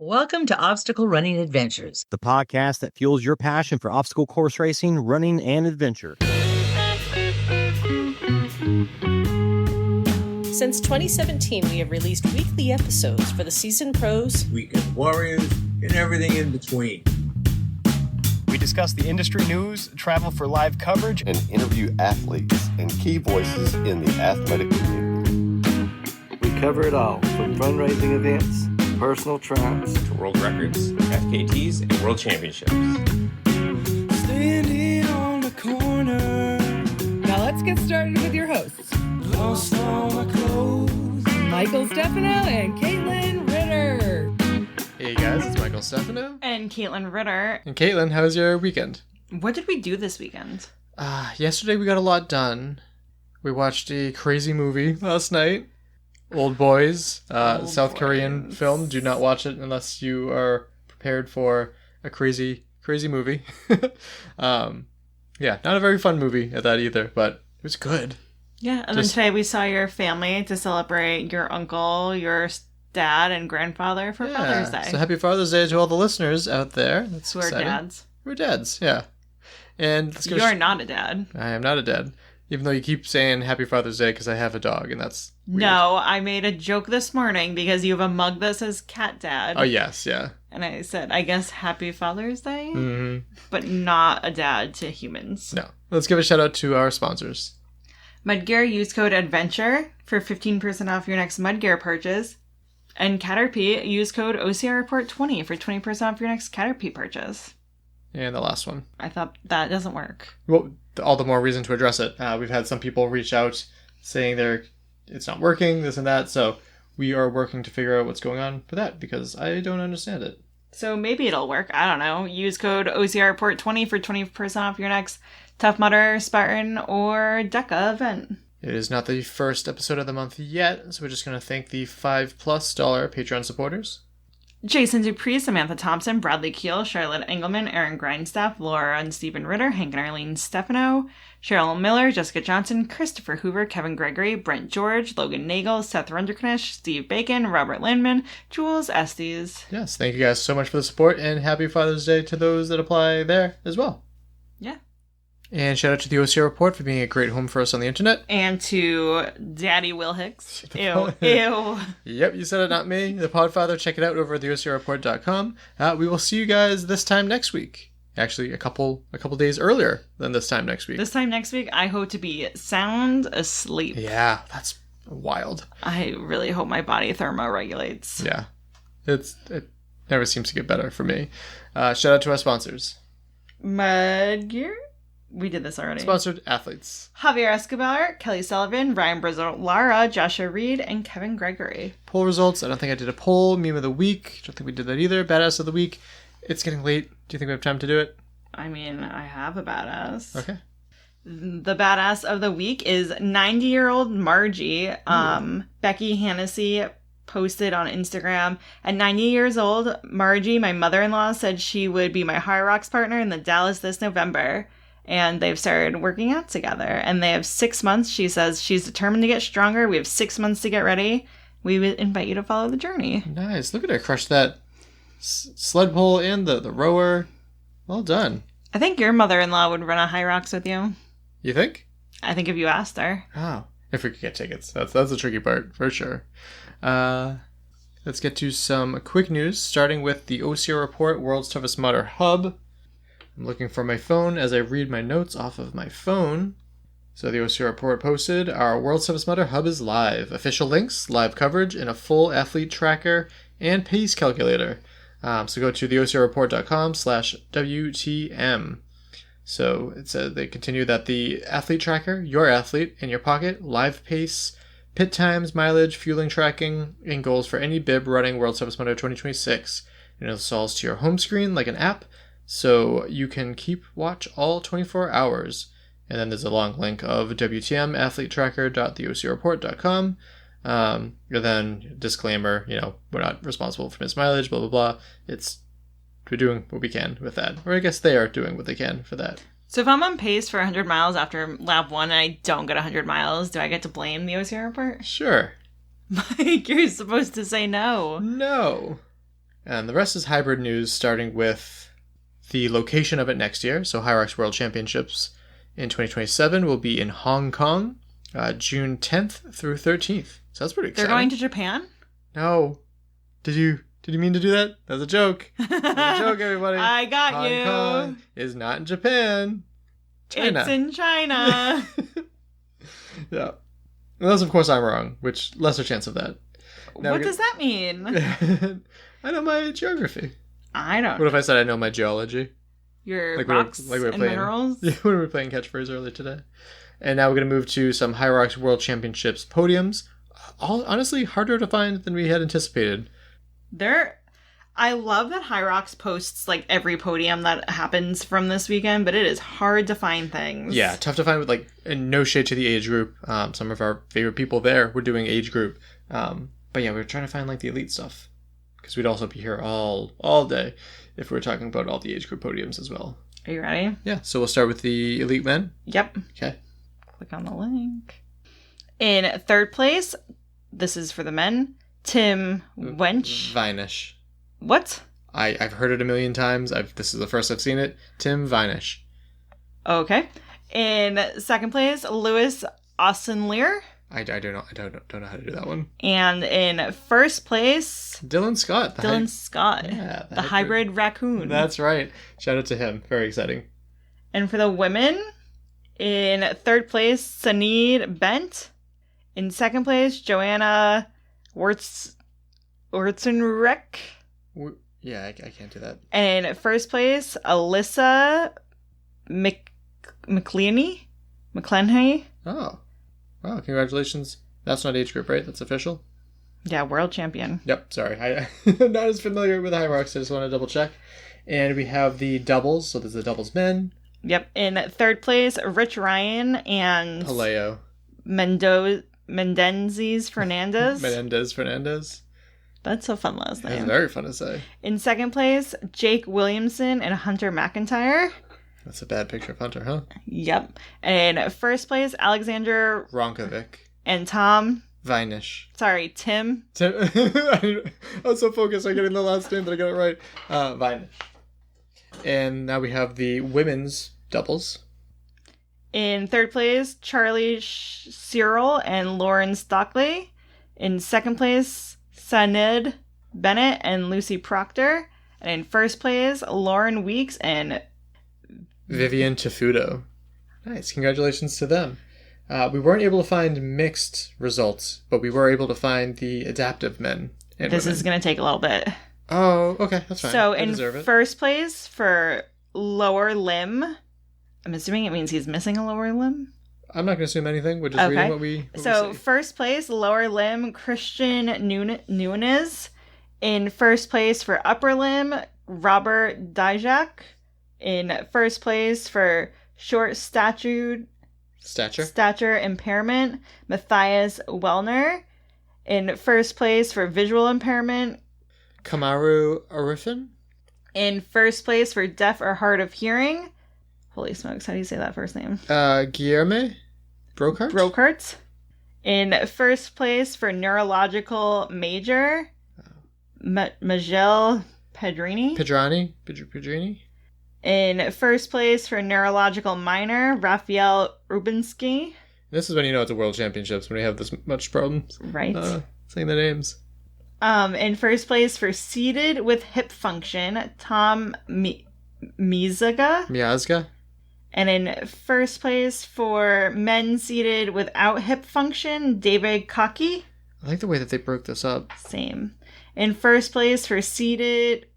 Welcome to Obstacle Running Adventures, the podcast that fuels your passion for obstacle course racing, running, and adventure. Since 2017, we have released weekly episodes for the seasoned pros, weekend warriors, and everything in between. We discuss the industry news, travel for live coverage, and interview athletes and key voices in the athletic community. We cover it all, from fundraising events, personal triumphs, to world records, FKTs, and world championships. Standing on the corner. Now let's get started with your hosts. Lost all my clothes. Michael Stefano and Katelyn Ritter. Hey guys, it's Michael Stefano. And Katelyn Ritter. And Katelyn, how was your weekend? What did we do this weekend? Yesterday we got a lot done. We watched a crazy movie last night. Old Boys, South Korean film. Do not watch it unless you are prepared for a crazy movie. Not a very fun movie at that either, but it was good. Yeah, and then today we saw your family to celebrate your uncle, your dad, and grandfather for Father's Day. So happy Father's Day to all the listeners out there. That's who exciting. Are dads. We're dads, yeah. And let's You're not a dad. I am not a dad. Even though you keep saying Happy Father's Day because I have a dog, and that's weird. No, I made a joke this morning because you have a mug that says Cat Dad. Oh, yes, yeah. And I said, I guess Happy Father's Day, but not a dad to humans. No. Let's give a shout out to our sponsors. Mudgear, use code ADVENTURE for 15% off your next Mudgear purchase. And Caterpie, use code OCR Report 20 for 20% off your next Caterpie purchase. And the last one. I thought that doesn't work. Well, all the more reason to address it. We've had some people reach out saying it's not working, this and that. So we are working to figure out what's going on with that because I don't understand it. So maybe it'll work. I don't know. Use code OCR Report 20 for 20% off your next Tough Mudder, Spartan, or DECA event. It is not the first episode of the month yet, so we're just going to thank the $5+ Patreon supporters. Jason Dupree, Samantha Thompson, Bradley Keel, Charlotte Engelman, Aaron Grindstaff, Laura and Stephen Ritter, Hank and Arlene Stefano, Cheryl Miller, Jessica Johnson, Christopher Hoover, Kevin Gregory, Brent George, Logan Nagel, Seth Runderknish, Steve Bacon, Robert Landman, Jules Estes. Yes, thank you guys so much for the support, and happy Father's Day to those that apply there as well. Yeah. And shout out to the OCR Report for being a great home for us on the internet. And to Daddy Will Hicks. Ew. Ew. Yep, you said it, not me. The Podfather. Check it out over at theocrreport.com. We will see you guys this time next week. Actually, a couple days earlier than this time next week. This time next week, I hope to be sound asleep. Yeah, that's wild. I really hope my body thermoregulates. Yeah. It never seems to get better for me. Shout out to our sponsors. Mudgear? We did this already. Sponsored athletes. Javier Escobar, Kelly Sullivan, Ryan Brizzolara, Joshua Reed, and Kevin Gregory. Poll results. I don't think I did a poll. Meme of the week. Don't think we did that either. Badass of the week. It's getting late. Do you think we have time to do it? I mean, I have a badass. Okay. The badass of the week is 90-year-old Margie. Becky Hannessy posted on Instagram. At 90 years old, Margie, my mother-in-law, said she would be my High Rocks partner in the Dallas this November. And they've started working out together. And they have 6 months. She says she's determined to get stronger. We have 6 months to get ready. We would invite you to follow the journey. Nice. Look at her crush that sled pull and the rower. Well done. I think your mother-in-law would run a High Rocks with you. You think? I think if you asked her. Oh. If we could get tickets. That's the tricky part, for sure. Let's get to some quick news, starting with the OCR Report World's Toughest Mudder Hub. I'm looking for my phone as I read my notes off of my phone. So the OCR Report posted, our World's Toughest Mudder Hub is live. Official links, live coverage, and a full athlete tracker and pace calculator. So go to theocrreport.com/WTM. So it said they continue that the athlete tracker, your athlete, in your pocket, live pace, pit times, mileage, fueling tracking, and goals for any bib running World's Toughest Mudder 2026. It installs to your home screen like an app, so you can keep watch all 24 hours. And then there's a long link of WTM athletetracker.theocrreport.com. And then disclaimer, we're not responsible for missed mileage, blah, blah, blah. We're doing what we can with that. Or I guess they are doing what they can for that. So if I'm on pace for 100 miles after lap 1 and I don't get 100 miles, do I get to blame the OCR Report? Sure. Mike, you're supposed to say no. No. And the rest is hybrid news, starting with the location of it next year. So High Rocks World Championships in 2027 will be in Hong Kong, June 10th through 13th. So that's pretty exciting. They're going to Japan? No. Did you mean to do that? That was a joke. That was a joke, everybody. I got you. Hong Kong is not in Japan. China. It's in China. Yeah. Unless, of course, I'm wrong, which lesser chance of that. Now what does that mean? I know my geography. I don't. What if I said I know my geology? Your rocks and minerals? Yeah, when we were playing catchphrase earlier today. And now we're going to move to some High Rocks World Championships podiums. All honestly harder to find than we had anticipated. I love that High Rocks posts like every podium that happens from this weekend, but it is hard to find things. Yeah, tough to find with and no shade to the age group. Some of our favorite people there were doing age group. But yeah, we were trying to find the elite stuff because we'd also be here all day if we were talking about all the age group podiums as well. Are you ready? Yeah, so we'll start with the elite men. Yep. Okay. Click on the link. In third place, this is for the men, Tim Wench. Vinish. What? I've heard it a million times. This is the first I've seen it. Tim Vinish. Okay. In second place, Lewis Austin Lear. I don't know how to do that one. And in first place, Dylan Scott. Yeah, the hybrid raccoon. That's right. Shout out to him. Very exciting. And for the women, in third place, Saneed Bent. In second place, Joanna Wurtzenreck. Yeah, I can't do that. And in first place, Alyssa McCleney. Oh. Wow, congratulations. That's not age group, right? That's official? Yeah, world champion. Yep, sorry. I'm not as familiar with High Rocks, I just want to double check. And we have the doubles, so there's the doubles men. Yep, in third place, Rich Ryan and... Paleo. Mendenzes Fernandez. Menendez Fernandez. That's a fun last name. That's very fun to say. In second place, Jake Williamson and Hunter McIntyre. That's a bad picture of Hunter, huh? Yep. And first place, Alexander Ronkovic. And Tom Vinish. Sorry, Tim. I was so focused on getting the last name that I got it right. Vinish. And now we have the women's doubles. In third place, Charlie Cyril and Lauren Stockley. In second place, Saned Bennett and Lucy Proctor. And in first place, Lauren Weeks and Vivian Tafudo. Nice. Congratulations to them. We weren't able to find mixed results, but we were able to find the adaptive men and this women. is going to take a little bit. Oh, okay. That's fine. So in first place for lower limb, I'm assuming it means he's missing a lower limb. I'm not going to assume anything. We're just reading what we So see. First place, lower limb, Christian Nunes. In first place for upper limb, Robert Dijak. In first place for short stature impairment, Matthias Wellner. In first place for visual impairment, Kamaru Arifin. In first place for deaf or hard of hearing, holy smokes, how do you say that first name? Guillerme Brokart. In first place for neurological major, Majel Pedrini. In first place for neurological minor, Raphael Rubinsky. This is when you know it's a world championships, when we have this much problems. Right. Saying the names. In first place for seated with hip function, Tom Miazga. And in first place for men seated without hip function, David Kaki. I like the way that they broke this up. Same. In first place for seated...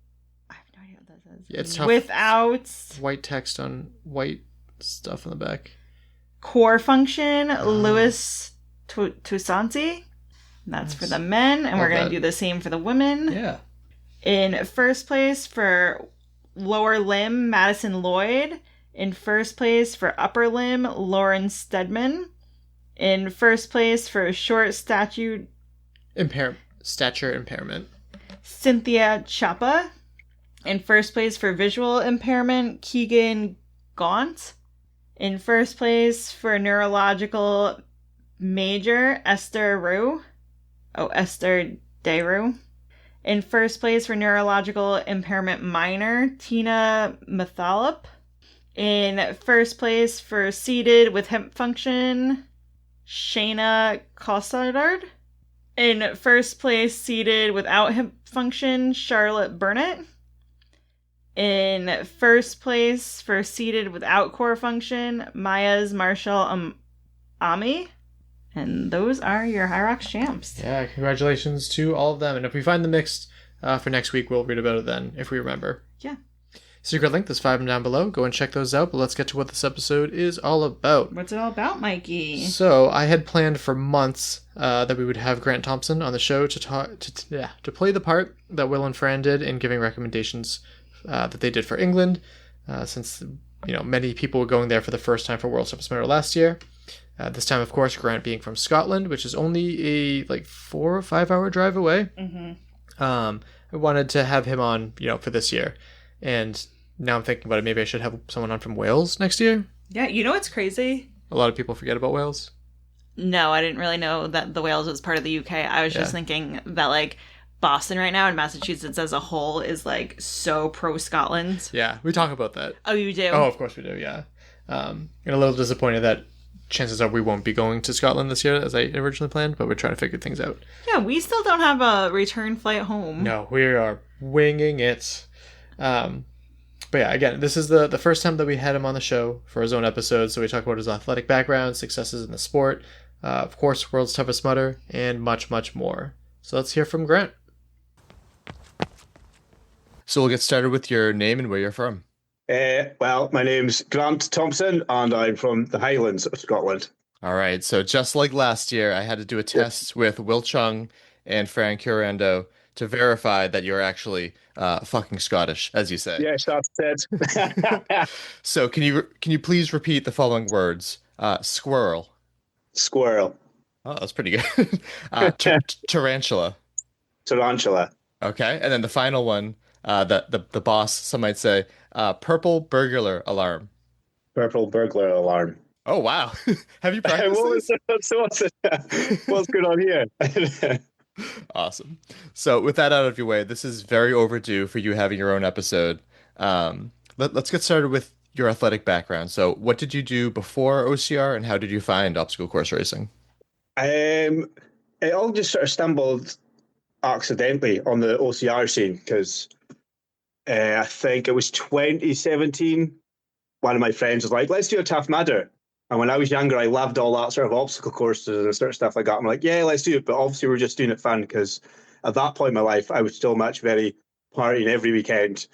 I have no idea what that says. Yeah, it's tough. Without... White text on white stuff on the back. Core function, Louis Toussaint. That's for the men, and we're going to do the same for the women. Yeah. In first place for lower limb, Madison Lloyd. In first place for upper limb, Lauren Stedman. In first place for short stature impairment, Cynthia Chapa. In first place for visual impairment, Keegan Gaunt. In first place for neurological major, Esther Daru. In first place for neurological impairment minor, Tina Mathalop. In first place for seated with hip function, Shayna Cossardard. In first place seated without hip function, Charlotte Burnett. In first place for seated without core function, Maya's Marshall Ami. And those are your High Rocks champs. Yeah, congratulations to all of them. And if we find the mixed for next week, we'll read about it then, if we remember. Yeah. Secret link, there's 5 of them down below. Go and check those out, but let's get to what this episode is all about. What's it all about, Mikey? So, I had planned for months that we would have Grant Thompson on the show to play the part that Will and Fran did in giving recommendations that they did for England, since many people were going there for the first time for World's Toughest Mudder last year. This time, of course, Grant being from Scotland, which is only a 4 or 5 hour drive away. Mm-hmm. I wanted to have him on, for this year. And now I'm thinking about it. Maybe I should have someone on from Wales next year. Yeah, you know what's crazy? A lot of people forget about Wales. No, I didn't really know that the Wales was part of the UK. I was just thinking that, Boston right now and Massachusetts as a whole is, so pro-Scotland. Yeah, we talk about that. Oh, you do? Oh, of course we do, yeah. And a little disappointed that chances are we won't be going to Scotland this year as I originally planned, but we're trying to figure things out. Yeah, we still don't have a return flight home. No, we are winging it. But yeah, again, this is the first time that we had him on the show for his own episode, so we talk about his athletic background, successes in the sport, of course, World's Toughest Mudder, and much, much more. So let's hear from Grant. So we'll get started with your name and where you're from. Well, my name's Grant Thompson, and I'm from the Highlands of Scotland. All right, so just like last year, I had to do a test with Will Chung and Fran Curando to verify that you're actually fucking Scottish, as you say. Yes, that's it. So can you please repeat the following words? Squirrel. Squirrel. Oh, that's pretty good. Tarantula. Tarantula. Okay, and then the final one, the boss, some might say, purple burglar alarm. Purple burglar alarm. Oh, wow. Have you practiced what's going on here? Awesome. So with that out of your way, this is very overdue for you having your own episode. Let's get started with your athletic background. So what did you do before OCR, and how did you find obstacle course racing? It all just sort of stumbled accidentally on the OCR scene, because I think it was 2017. One of my friends was like, let's do a Tough Mudder. And when I was younger, I loved all that sort of obstacle courses and sort of stuff like that. I'm like, yeah, let's do it. But obviously we're just doing it fun, because at that point in my life, I was still very partying every weekend.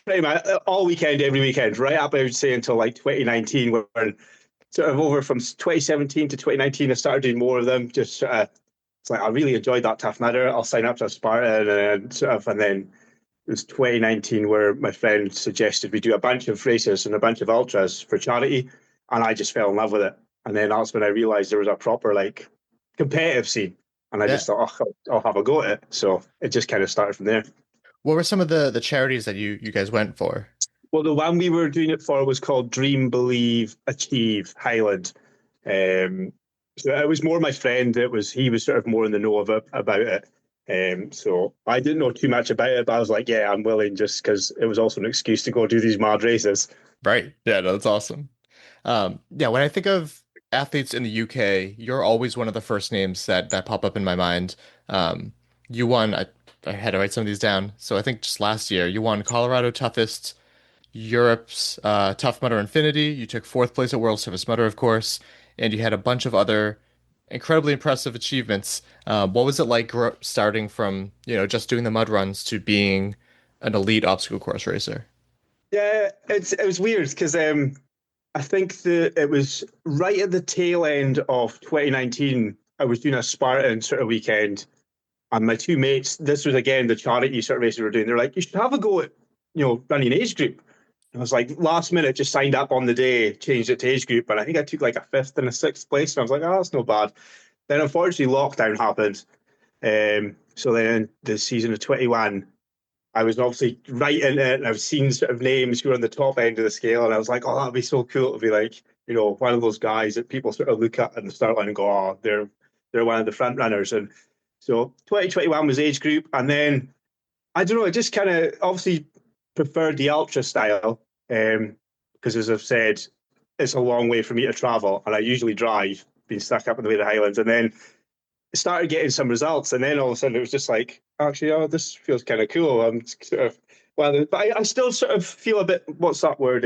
Pretty much all weekend, every weekend, right up, I would say, until 2019, when sort of over from 2017 to 2019, I started doing more of them. Just sort of, it's I really enjoyed that Tough Mudder. I'll sign up to a Spartan and then it was 2019 where my friend suggested we do a bunch of races and a bunch of ultras for charity, and I just fell in love with it. And then that's when I realised there was a proper competitive scene, and I just thought, I'll have a go at it. So it just kind of started from there. What were some of the charities that you guys went for? Well, the one we were doing it for was called Dream, Believe, Achieve Highland. So it was more my friend. He was sort of more in the know about it. So I didn't know too much about it, but I was like, yeah, I'm willing, just because it was also an excuse to go do these mad races. Right. Yeah, no, that's awesome. Yeah, when I think of athletes in the UK, you're always one of the first names that pop up in my mind. You won, I had to write some of these down. So I think just last year, you won Colorado Toughest, Europe's Tough Mudder Infinity. You took 4th place at World's Toughest Mudder, of course, and you had a bunch of other incredibly impressive achievements. What was it like starting from, just doing the mud runs to being an elite obstacle course racer? Yeah, it was weird, because I think it was right at the tail end of 2019. I was doing a Spartan sort of weekend, and my two mates, this was again the charity sort of race we were doing, they're like, you should have a go at, running age group. And I was like, last minute, just signed up on the day, changed it to age group, and I think I took a 5th and a 6th place, and I was like, oh, that's not bad. Then unfortunately lockdown happened. So then the season of 21, I was obviously right in it, and I've seen sort of names who are on the top end of the scale, and I was like, oh, that'd be so cool to be one of those guys that people sort of look at in the start line and go, oh, they're one of the front runners. And So 2021 was age group, and then I don't know, I just kind of obviously preferred the ultra style because, as I've said, it's a long way for me to travel, and I usually drive, being stuck up in the way of the Highlands, and then started getting some results, and then all of a sudden it was just like, actually, oh, this feels kind of cool. I'm sort of but I still sort of feel a bit, what's that word?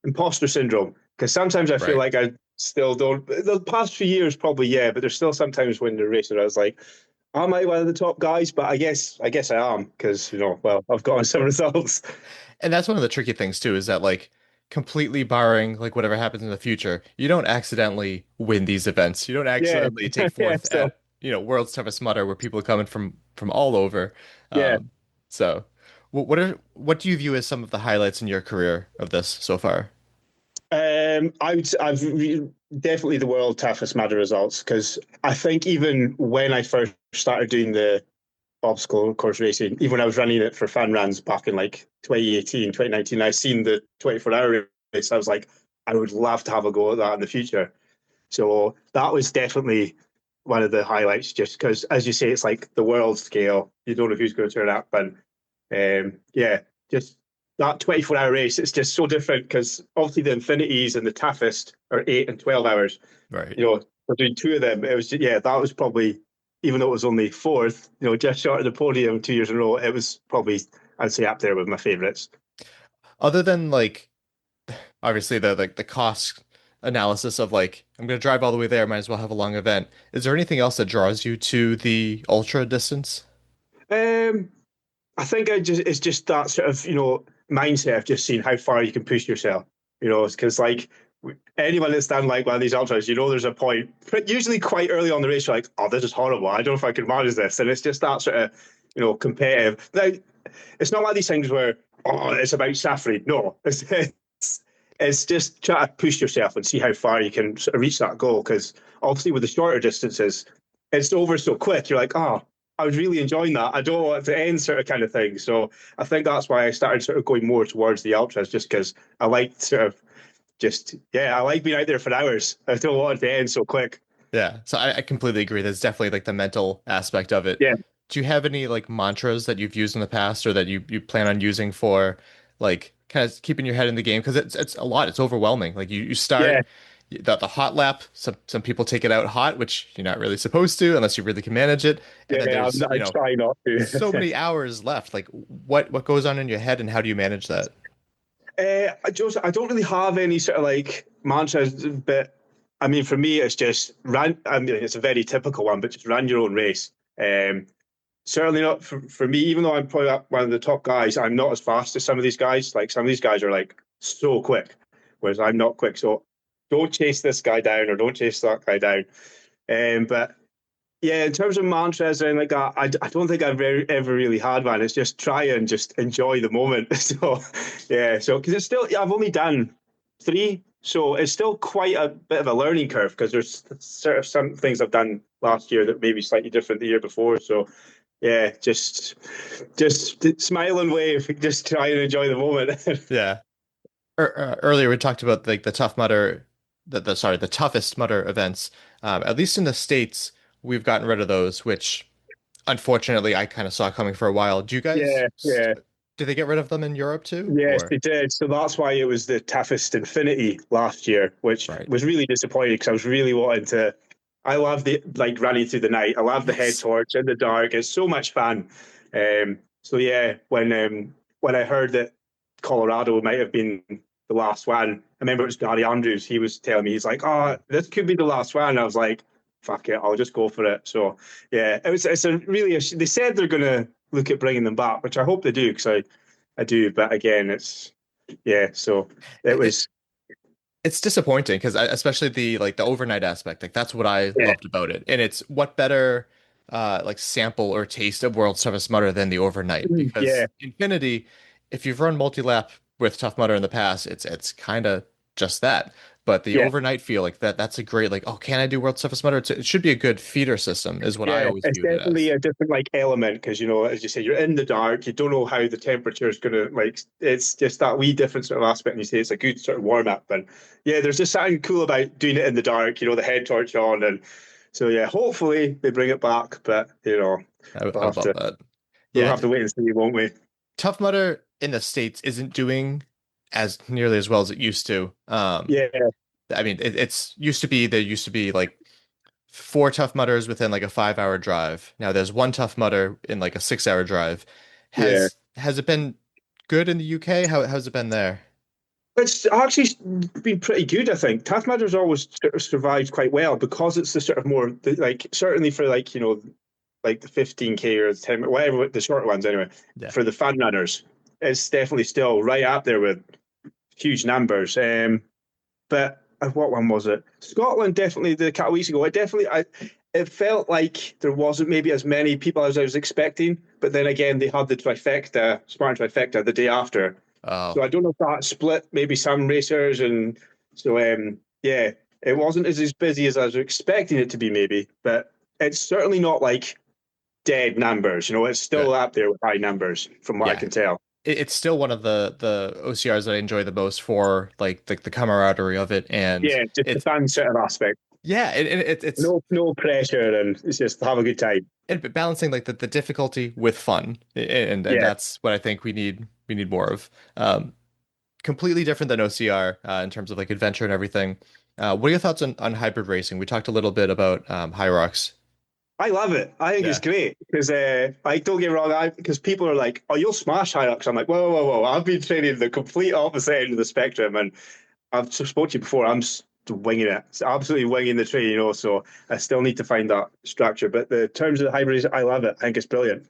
Imposter syndrome, because sometimes I feel like I still don't. The past few years, probably, yeah, but there's still sometimes when the race where I was like, am I one of the top guys? But I guess I am, because well, I've gotten some results. And that's one of the tricky things too, is that like completely barring like whatever happens in the future, you don't accidentally win these events. You don't accidentally take fourth at World's Toughest Mudder, where people are coming from all over. Yeah. So what do you view as some of the highlights in your career of this so far? Definitely the World Toughest Mudder results, because I think even when I first started doing the obstacle course racing, even when I was running it for fun runs back in like 2018, 2019, I seen the 24-hour race. I was like, I would love to have a go at that in the future. So that was definitely one of the highlights, just because, as you say, it's like the world scale. You don't know who's going to turn up, and just that 24-hour race, it's just so different, because obviously the infinities and the toughest are 8 and 12 hours. Right. We're doing 2 of them. It was that was probably, even though it was only 4th, just short of the podium 2 years in a row, it was probably, I'd say, up there with my favorites. Other than like, obviously the cost analysis of like, I'm going to drive all the way there, might as well have a long event. Is there anything else that draws you to the ultra distance? I think it's just that sort of, mindset of just seeing how far you can push yourself, because like anyone that's done like one of these ultras, there's a point, usually quite early on the race, you're like, oh, this is horrible. I don't know if I can manage this. And it's just that sort of, competitive. Now, it's not like these things where, it's about suffering. No, it's just try to push yourself and see how far you can sort of reach that goal. Because obviously with the shorter distances, it's over so quick. You're like, I was really enjoying that. I don't want it to end, sort of kind of thing. So I think that's why I started sort of going more towards the ultras, just because I like sort of I like being out there for hours. I don't want it to end so quick. Yeah. So I completely agree. There's definitely like the mental aspect of it. Yeah. Do you have any like mantras that you've used in the past, or that you plan on using for like kind of keeping your head in the game? Because it's a lot. It's overwhelming. Like you start the hot lap. Some people take it out hot, which you're not really supposed to unless you really can manage it. And then there's, I try not to. so many hours left. Like what goes on in your head, and how do you manage that? I don't really have any sort of like mantras, but I mean, for me, it's just run. I mean, it's a very typical one, but just run your own race. Certainly not for me, even though I'm probably one of the top guys, I'm not as fast as some of these guys. Like some of these guys are like so quick, whereas I'm not quick. So don't chase this guy down, or don't chase that guy down. But yeah, in terms of mantras and like that, I don't think I've ever really had one. It's just try and just enjoy the moment. So because it's still, I've only done 3, so it's still quite a bit of a learning curve, because there's sort of some things I've done last year that may be slightly different the year before. So yeah, just smile and wave, just try and enjoy the moment. Yeah. Earlier we talked about like the Tough Mudder, the Toughest Mudder events. At least in the States, we've gotten rid of those, which unfortunately I kind of saw coming for a while. Do you guys? Yeah. Did they get rid of them in Europe too? Yes, they did. So that's why it was the toughest Infinity last year, which was really disappointing, because I was really wanting to. I love the running through the night. I love the head torch in the dark. It's so much fun. So yeah, when I heard that Colorado might have been the last one, I remember it was Gary Andrews. He was telling me, he's like, "Oh, this could be the last one." I was like, "Fuck it, I'll just go for it." So yeah, it's a really. They said they're going to look at bringing them back, which I hope they do, because I do. But again, it's So it was. It's disappointing, because especially the overnight aspect, like that's what I loved about it. And it's what better like sample or taste of World's Toughest Mudder than the overnight, because Infinity, if you've run multi-lap with Tough Mudder in the past, it's kind of just that. But the overnight feel like that's a great, like, oh, can I do World's Toughest Mudder? It should be a good feeder system, is what I always it's view it as. definitely a different element, because as you say, you're in the dark, you don't know how the temperature is going to it's just that wee different sort of aspect, and you say it's a good sort of warm up. And yeah, there's just something cool about doing it in the dark, the head torch on, and So yeah, hopefully they bring it back, but I would we'll have love to that. we'll Yeah, have to wait and see, won't we? Tough Mudder in the States isn't doing as nearly as well as it used to. Yeah, I mean, it's used to be there used to be like 4 Tough Mudders within like a 5-hour drive. Now there's one Tough Mudder in like a 6-hour drive. yeah. Has it been good in the UK? How's it been there? It's actually been pretty good, I think. Tough Mudder's always sort of survived quite well because it's the sort of more like certainly for like like the 15K or the 10, whatever the short ones anyway. Yeah. For the fun runners, it's definitely still right up there with huge numbers. But what one was it? Scotland definitely a couple of weeks ago. It felt like there wasn't maybe as many people as I was expecting. But then again, they had the Spartan trifecta the day after. Oh. So I don't know if that split maybe some racers, and so yeah, it wasn't as busy as I was expecting it to be maybe, but it's certainly not like dead numbers. It's still up there with high numbers from what I can tell. It's still one of the OCRs that I enjoy the most for like the camaraderie of it, and yeah, just the fun sort of aspect. Yeah, it's no pressure, and it's just have a good time. And balancing like the difficulty with fun, and that's what I think we need more of. Completely different than OCR in terms of like adventure and everything. What are your thoughts on hybrid racing? We talked a little bit about High Rocks. I love it. I think it's great because don't get me wrong. Because people are like, "Oh, you'll smash High Rocks." I'm like, "Whoa, whoa, whoa!" I've been training the complete opposite end of the spectrum, and I've spoken to you before. I'm just winging it. It's absolutely winging the train, So I still need to find that structure. But the terms of the hybrid, I love it. I think it's brilliant.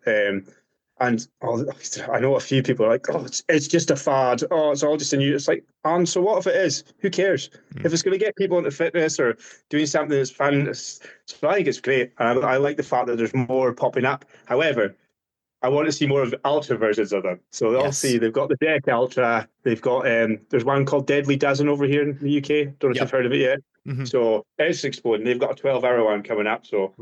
And I know a few people are like, "Oh, it's just a fad. Oh, it's all just a new." It's like, and so what if it is? Who cares? If it's going to get people into fitness or doing something that's fun, so I think it's great. And I like the fact that there's more popping up. However, I want to see more of the ultra versions of them. So they'll see they've got the Deck Ultra. They've got there's one called Deadly Dozen over here in the UK. Don't know if you've heard of it yet. Mm-hmm. So it's exploding. They've got a 12-hour one coming up. So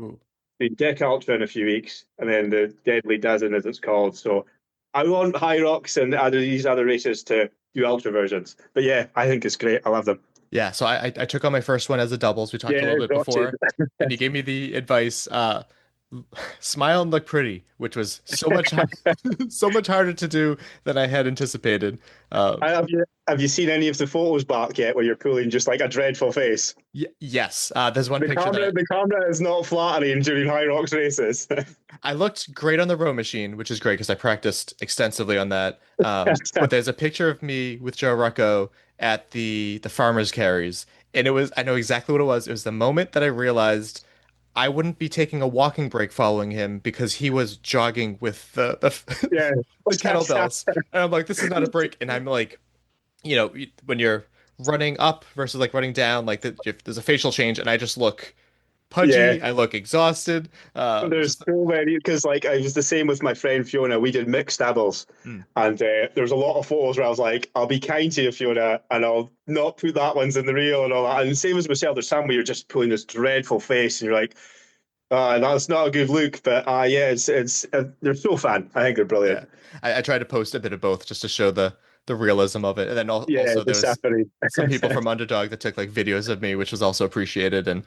the Deck Ultra in a few weeks, and then the Deadly Dozen, as it's called. So I want High Rocks and these other races to do ultra versions. But yeah, I think it's great. I love them. Yeah, so I took on my first one as a doubles. We talked a little bit before, and you gave me the advice. Smile and look pretty, which was so much so much harder to do than I had anticipated. Have you seen any of the photos back yet where you're pulling just like a dreadful face? Yes. There's one picture. The camera is not flattering during High Rocks races. I looked great on the row machine, which is great because I practiced extensively on that. But there's a picture of me with Joe Rucco at the farmers carries, and I know exactly what it was. It was the moment that I realized I wouldn't be taking a walking break following him because he was jogging with the kettlebells. And I'm like, this is not a break. And I'm like, when you're running up versus like running down, like there's a facial change, and I just look pudgy. Yeah. I look exhausted. There's so many, because like I was the same with my friend Fiona. We did mixed doubles, and there's a lot of photos where I was like, I'll be kind to you, Fiona, and I'll not put that one's in the reel and all that. And same as myself, there's some where you're just pulling this dreadful face and you're like, that's not a good look. But yeah, it's they're so fun. I think they're brilliant. Yeah. I tried to post a bit of both just to show the realism of it, and then also there's some people from Underdog that took like videos of me, which was also appreciated, and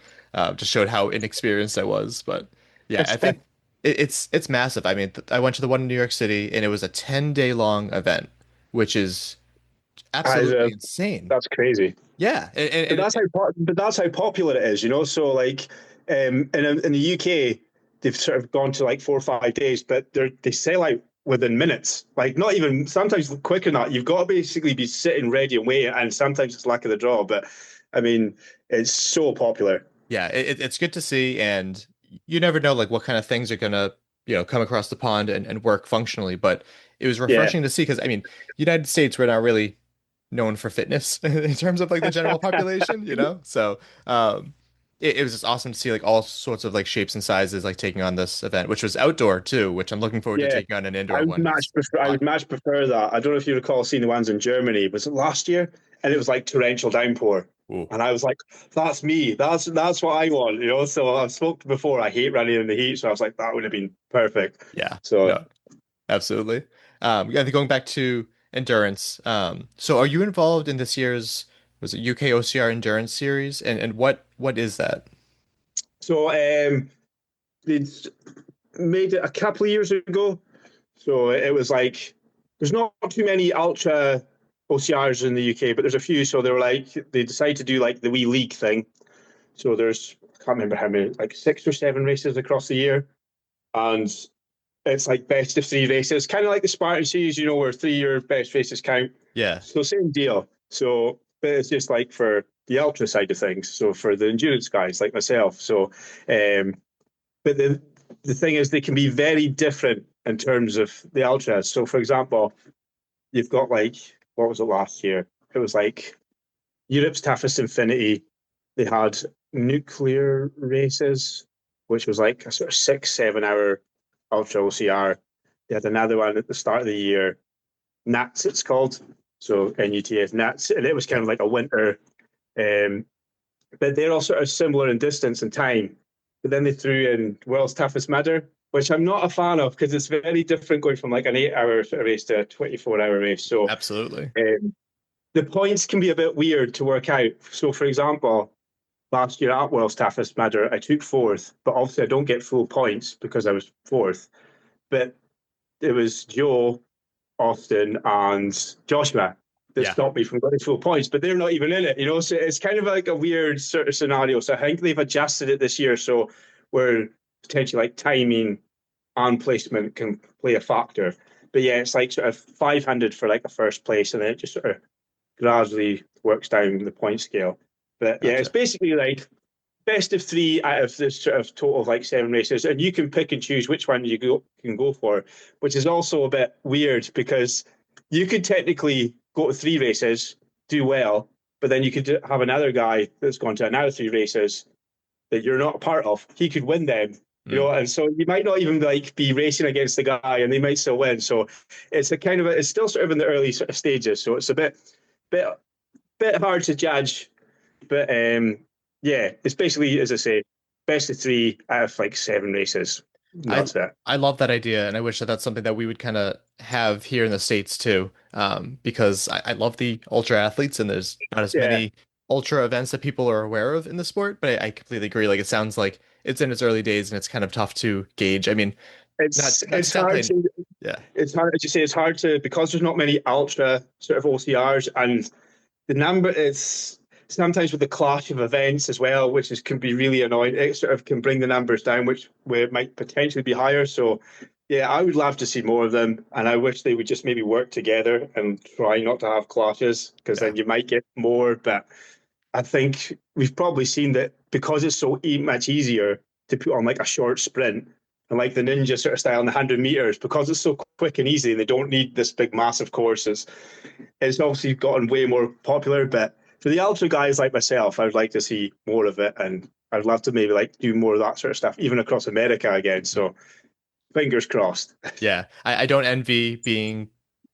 just showed how inexperienced I was. But yeah, I think it's massive. I mean, I went to the one in New York City, and it was a 10-day long event, which is absolutely insane. That's crazy. Yeah, but that's how popular it is, So like in the UK, they've sort of gone to like 4 or 5 days, but they sell out within minutes, like not even sometimes quicker than that. You've got to basically be sitting ready and waiting, and sometimes it's luck of the draw. But I mean, it's so popular. Yeah, it's good to see, and you never know like what kind of things are gonna come across the pond and work functionally. But it was refreshing to see, because I mean, United States, we're not really known for fitness in terms of like the general population, So it was just awesome to see like all sorts of like shapes and sizes like taking on this event, which was outdoor too, which I'm looking forward to taking on an indoor one. I would much prefer that. I don't know if you recall seeing the ones in Germany. Was it last year? And it was like torrential downpour. Ooh. And I was like, that's me. That's what I want, So I've spoken before. I hate running in the heat. So I was like, that would have been perfect. Yeah. So no, absolutely. Going back to endurance. So are you involved in this year's, was it UKOCR Endurance Series? And what is that? So they made it a couple of years ago. So it was like, there's not too many ultra OCRs in the UK, but there's a few. So they decided to do like the wee league thing. So there's, I can't remember how many, like 6 or 7 races across the year. And it's like best of 3 races, kind of like the Spartan Series, where 3-year best races count. Yeah. So same deal. So, but it's just like for the ultra side of things. So for the endurance guys like myself. So, but the thing is, they can be very different in terms of the ultras. So for example, you've got like, what was it last year? It was like Europe's Toughest Infinity. They had nuclear races, which was like a sort of 6-7 hour ultra OCR. They had another one at the start of the year, NATS it's called. So NUTS, NATS, and it was kind of like a winter. But they're all sort of similar in distance and time. But then they threw in World's Toughest Mudder, which I'm not a fan of because it's very different going from like an 8-hour sort of race to a 24-hour race. So absolutely, the points can be a bit weird to work out. So for example, last year at World's Toughest Mudder, I took 4th, but obviously I don't get full points because I was 4th. But it was Joe, Austin, and Joshua that stopped me from getting full points, but they're not even in it, So it's kind of like a weird sort of scenario. So I think they've adjusted it this year, so where potentially like timing and placement can play a factor. But yeah, it's like sort of 500 for like a first place, and then it just sort of gradually works down the point scale. But yeah, it's basically like best of 3 out of this sort of total of like 7 races, and you can pick and choose which one you can go for, which is also a bit weird because you could technically go to 3 races, do well, but then you could have another guy that's gone to another 3 races that you're not a part of. He could win them, and so you might not even like be racing against the guy, and they might still win. So it's a kind of it's still sort of in the early sort of stages. So it's a bit hard to judge, but yeah, it's basically, as I say, best of 3 out of like 7 races. That's it. I love that idea, and I wish that that's something that we would kind of have here in the States too, because I love the ultra athletes, and there's not as many ultra events that people are aware of in the sport. But I completely agree. Like, it sounds like it's in its early days, and it's kind of tough to gauge. I mean, it's hard to, it's hard, as you say, it's hard to, because there's not many ultra sort of OCRs, and the number is sometimes with the clash of events as well, which can be really annoying. It sort of can bring the numbers down, where it might potentially be higher. So yeah, I would love to see more of them, and I wish they would just maybe work together and try not to have clashes, because then you might get more. But I think we've probably seen that because it's so much easier to put on like a short sprint, and like the ninja sort of style in the 100 meters, because it's so quick and easy and they don't need this big massive courses, it's obviously gotten way more popular. But for the ultra guys like myself, I would like to see more of it, and I'd love to maybe like do more of that sort of stuff, even across America again. So fingers crossed. Yeah, I don't envy being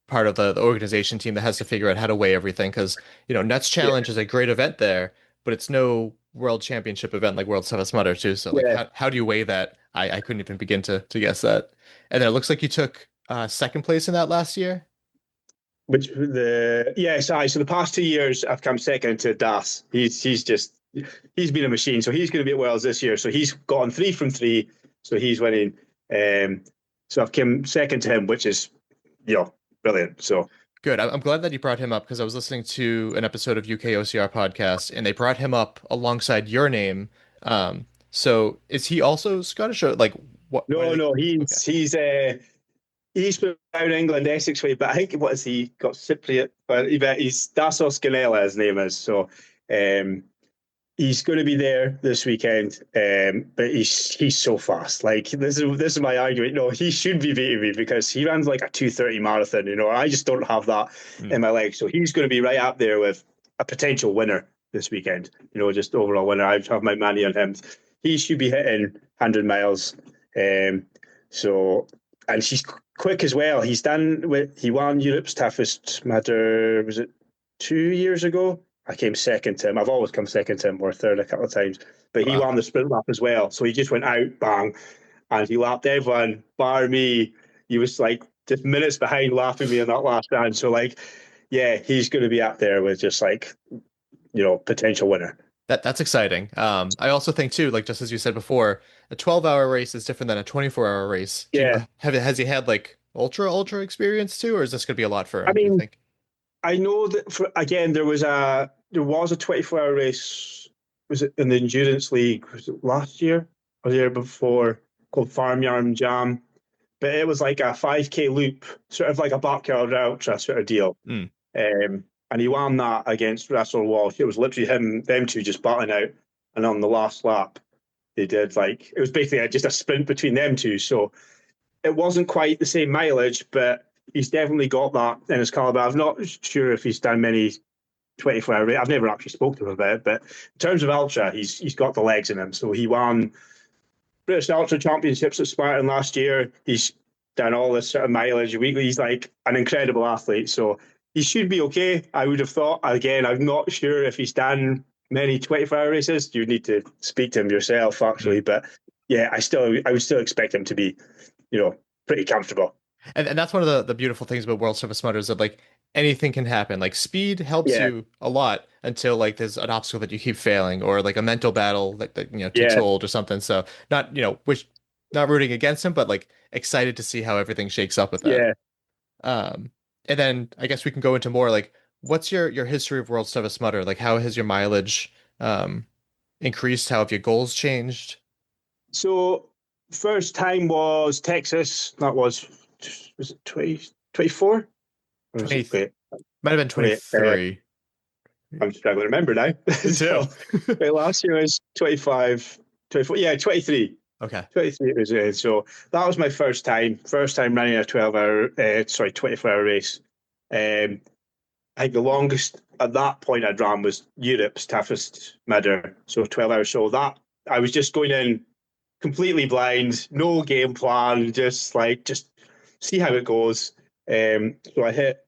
part of the organization team that has to figure out how to weigh everything, because Nuts Challenge is a great event there, but it's no world championship event like World's Toughest Mudder too. So like, how do you weigh that? I couldn't even begin to guess that. And then it looks like you took second place in that last year. So the past 2 years I've come second to Das. He's been a machine. So he's going to be at Worlds this year. So he's gotten 3 from 3. So he's winning. So I've come second to him, which is brilliant. So good. I'm glad that you brought him up, because I was listening to an episode of UKOCR podcast, and they brought him up alongside your name. So is he also Scottish, or like what? No, he's from down England, Essex way, but I think he got Cypriot, but he's Dassos Ganella, his name is. So he's going to be there this weekend, but he's so fast. Like this is my argument. No, he should be beating me because he runs like a 2:30 marathon. I just don't have that in my legs. So he's going to be right up there with a potential winner this weekend. Just overall winner. I have my money on him. He should be hitting 100 miles. And he's quick as well. He won Europe's Toughest Mudder, was it 2 years ago? I came second to him. I've always come second to him, or third a couple of times. But he won the sprint lap as well. So he just went out, bang, and he lapped everyone, bar me. He was like just minutes behind lapping me in that last round. So he's going to be up there with just potential winner. That's exciting. I also think too, like just as you said before, a 12-hour race is different than a 24-hour race. Yeah. Has he had like ultra experience too, or is this going to be a lot for I him, do you mean, think? I know that again there was a 24-hour race. Was it in the Endurance League? Was it last year or the year before, called Farmyard Jam? But it was like a 5K loop, sort of like a backyard ultra sort of deal. And he won that against Russell Walsh. It was literally them two just battling out. And on the last lap, they did like, it was basically just a sprint between them two. So it wasn't quite the same mileage, but he's definitely got that in his caliber. I'm not sure if he's done many 24-hour races. I've never actually spoken to him about it, but in terms of ultra, he's got the legs in him. So he won British Ultra Championships at Spartan last year. He's done all this sort of mileage weekly. He's like an incredible athlete. So he should be okay, I would have thought. Again, I'm not sure if he's done many 24-hour races. You need to speak to him yourself, actually. But yeah, I would still expect him to be, pretty comfortable. And that's one of the beautiful things about World Toughest Mudder is that like anything can happen. Like speed helps you a lot until like there's an obstacle that you keep failing, or like a mental battle that takes hold or something. So not not rooting against him, but like excited to see how everything shakes up with that. And then I guess we can go into more like what's your history of World Toughest Mudder? Like how has your mileage increased? How have your goals changed? So first time was Texas. That was it 24? Might have been 23. I'm struggling to remember now. So, last year was 25, 24. Yeah, 23. Okay. 23 it was. So that was my first time running a 24-hour race. I think the longest at that point I'd ran was Europe's toughest midder, so 12 hours. So that I was just going in completely blind, no game plan, just see how it goes. So I hit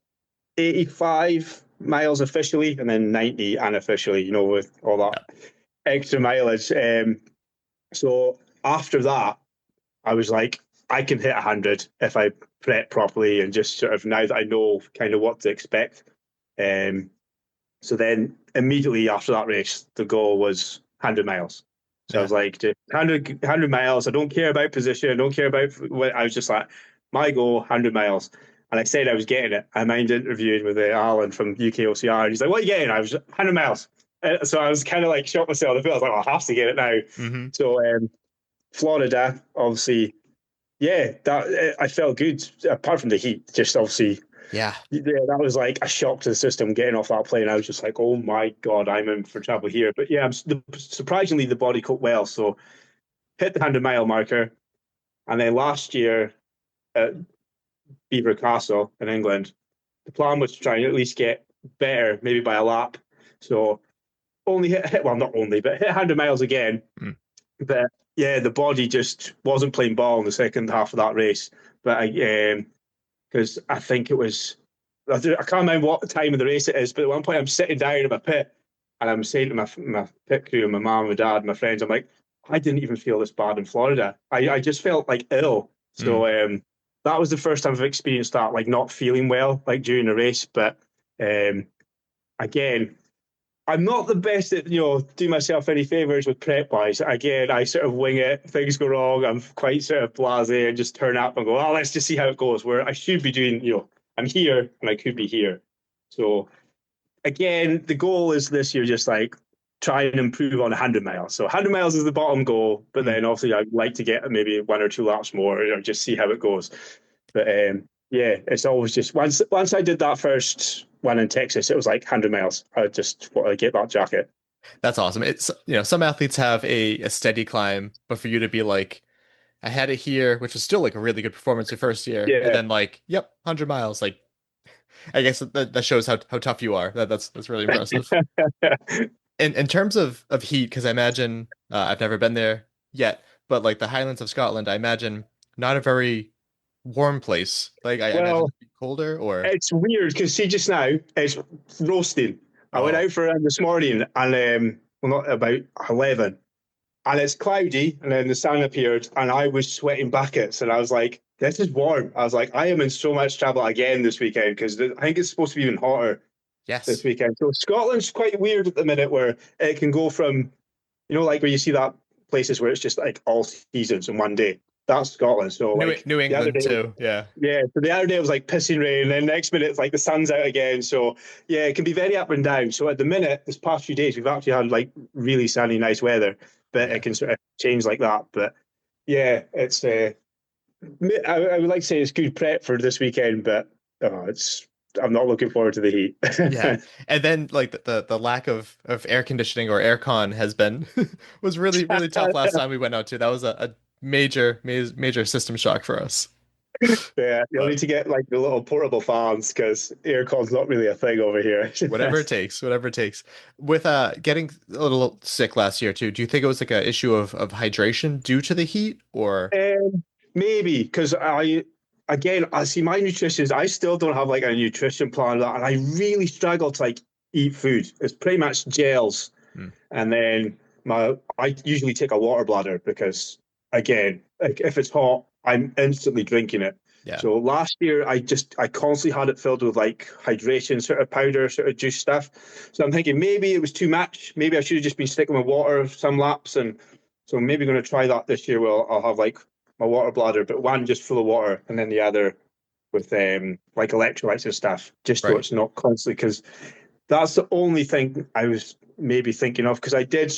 85 miles officially and then 90 unofficially, with all that extra mileage. So after that, I was like, I can hit 100 if I prep properly and just sort of now that I know kind of what to expect. So then immediately after that race, the goal was 100 miles. So I was like, 100 miles. I don't care about position. I don't care about what. I was just like, my goal, 100 miles. And I said I was getting it. I mind interviewing with Alan from UKOCR. And he's like, what are you getting? I was 100 miles. So I was kind of like shot myself in the foot. I was like, well, I have to get it now. Mm-hmm. So Florida, obviously, that I felt good. Apart from the heat, just obviously, that was like a shock to the system. Getting off that plane, I was just like, oh my God, I'm in for trouble here. But yeah, surprisingly, the body coped well. So hit the 100-mile marker. And then last year at Beaver Castle in England, the plan was to try and at least get better, maybe by a lap. So only hit not only, but hit 100 miles again. But yeah, the body just wasn't playing ball in the second half of that race. But because I think it was, I can't remember what time of the race it is, but at one point I'm sitting down in my pit and I'm saying to my pit crew, my mom, my dad, my friends, I'm like, I didn't even feel this bad in Florida. I just felt like ill. So that was the first time I've experienced that, like not feeling well, like during the race. But again, I'm not the best at, do myself any favours with prep wise. Again, I sort of wing it. Things go wrong. I'm quite sort of blasé and just turn up and go, oh, let's just see how it goes. Where I should be doing, I'm here and I could be here. So again, the goal is this year just like try and improve on 100 miles. So 100 miles is the bottom goal, but then obviously I'd like to get maybe 1 or 2 laps more or just see how it goes. But it's always just once I did that first one in Texas, it was like 100 miles. I just want to get that jacket. That's awesome. It's, some athletes have a steady climb, but for you to be like, I had it here, which was still like a really good performance your first year. Yeah. And then 100 miles. Like, I guess that shows how tough you are. That's really impressive. In terms of heat, because I imagine I've never been there yet, but like the Highlands of Scotland, I imagine not a very warm place. Like I imagine it'd be colder, or it's weird because see, just now it's roasting. I went out for a run this morning and not about 11, and it's cloudy, and then the sun appeared, and I was sweating buckets, and I was like, "This is warm." I was like, "I am in so much trouble again this weekend because I think it's supposed to be even hotter Yes. weekend. So Scotland's quite weird at the minute, where it can go from, like where you see that places where it's just like all seasons in one day. That's Scotland. So New the other England day, too. Yeah. Yeah. So the other day it was like pissing rain, and then next minute it's like the sun's out again. So yeah, it can be very up and down. So at the minute, this past few days, we've actually had like really sunny, nice weather, but it can sort of change like that. But yeah, it's I would like to say it's good prep for this weekend, but I'm not looking forward to the heat. Yeah. And then like the lack of air conditioning or aircon has been was really, really tough last time we went out too. That was a major system shock for us. Yeah, you'll need to get like the little portable fans because aircon's not really a thing over here. Whatever it takes. With getting a little sick last year too, do you think it was like an issue of hydration due to the heat, or maybe because I see my nutrition. I still don't have like a nutrition plan, and I really struggle to like eat food. It's pretty much gels, and then I usually take a water bladder because again, like if it's hot, I'm instantly drinking it. Yeah. So last year, I constantly had it filled with like hydration sort of powder, sort of juice stuff. So I'm thinking maybe it was too much. Maybe I should have just been sticking with water some laps, and so maybe going to try that this year. Well, I'll have like my water bladder, but one just full of water, and then the other with like electrolytes and stuff, just so it's not constantly. Because that's the only thing I was maybe thinking of. Because I did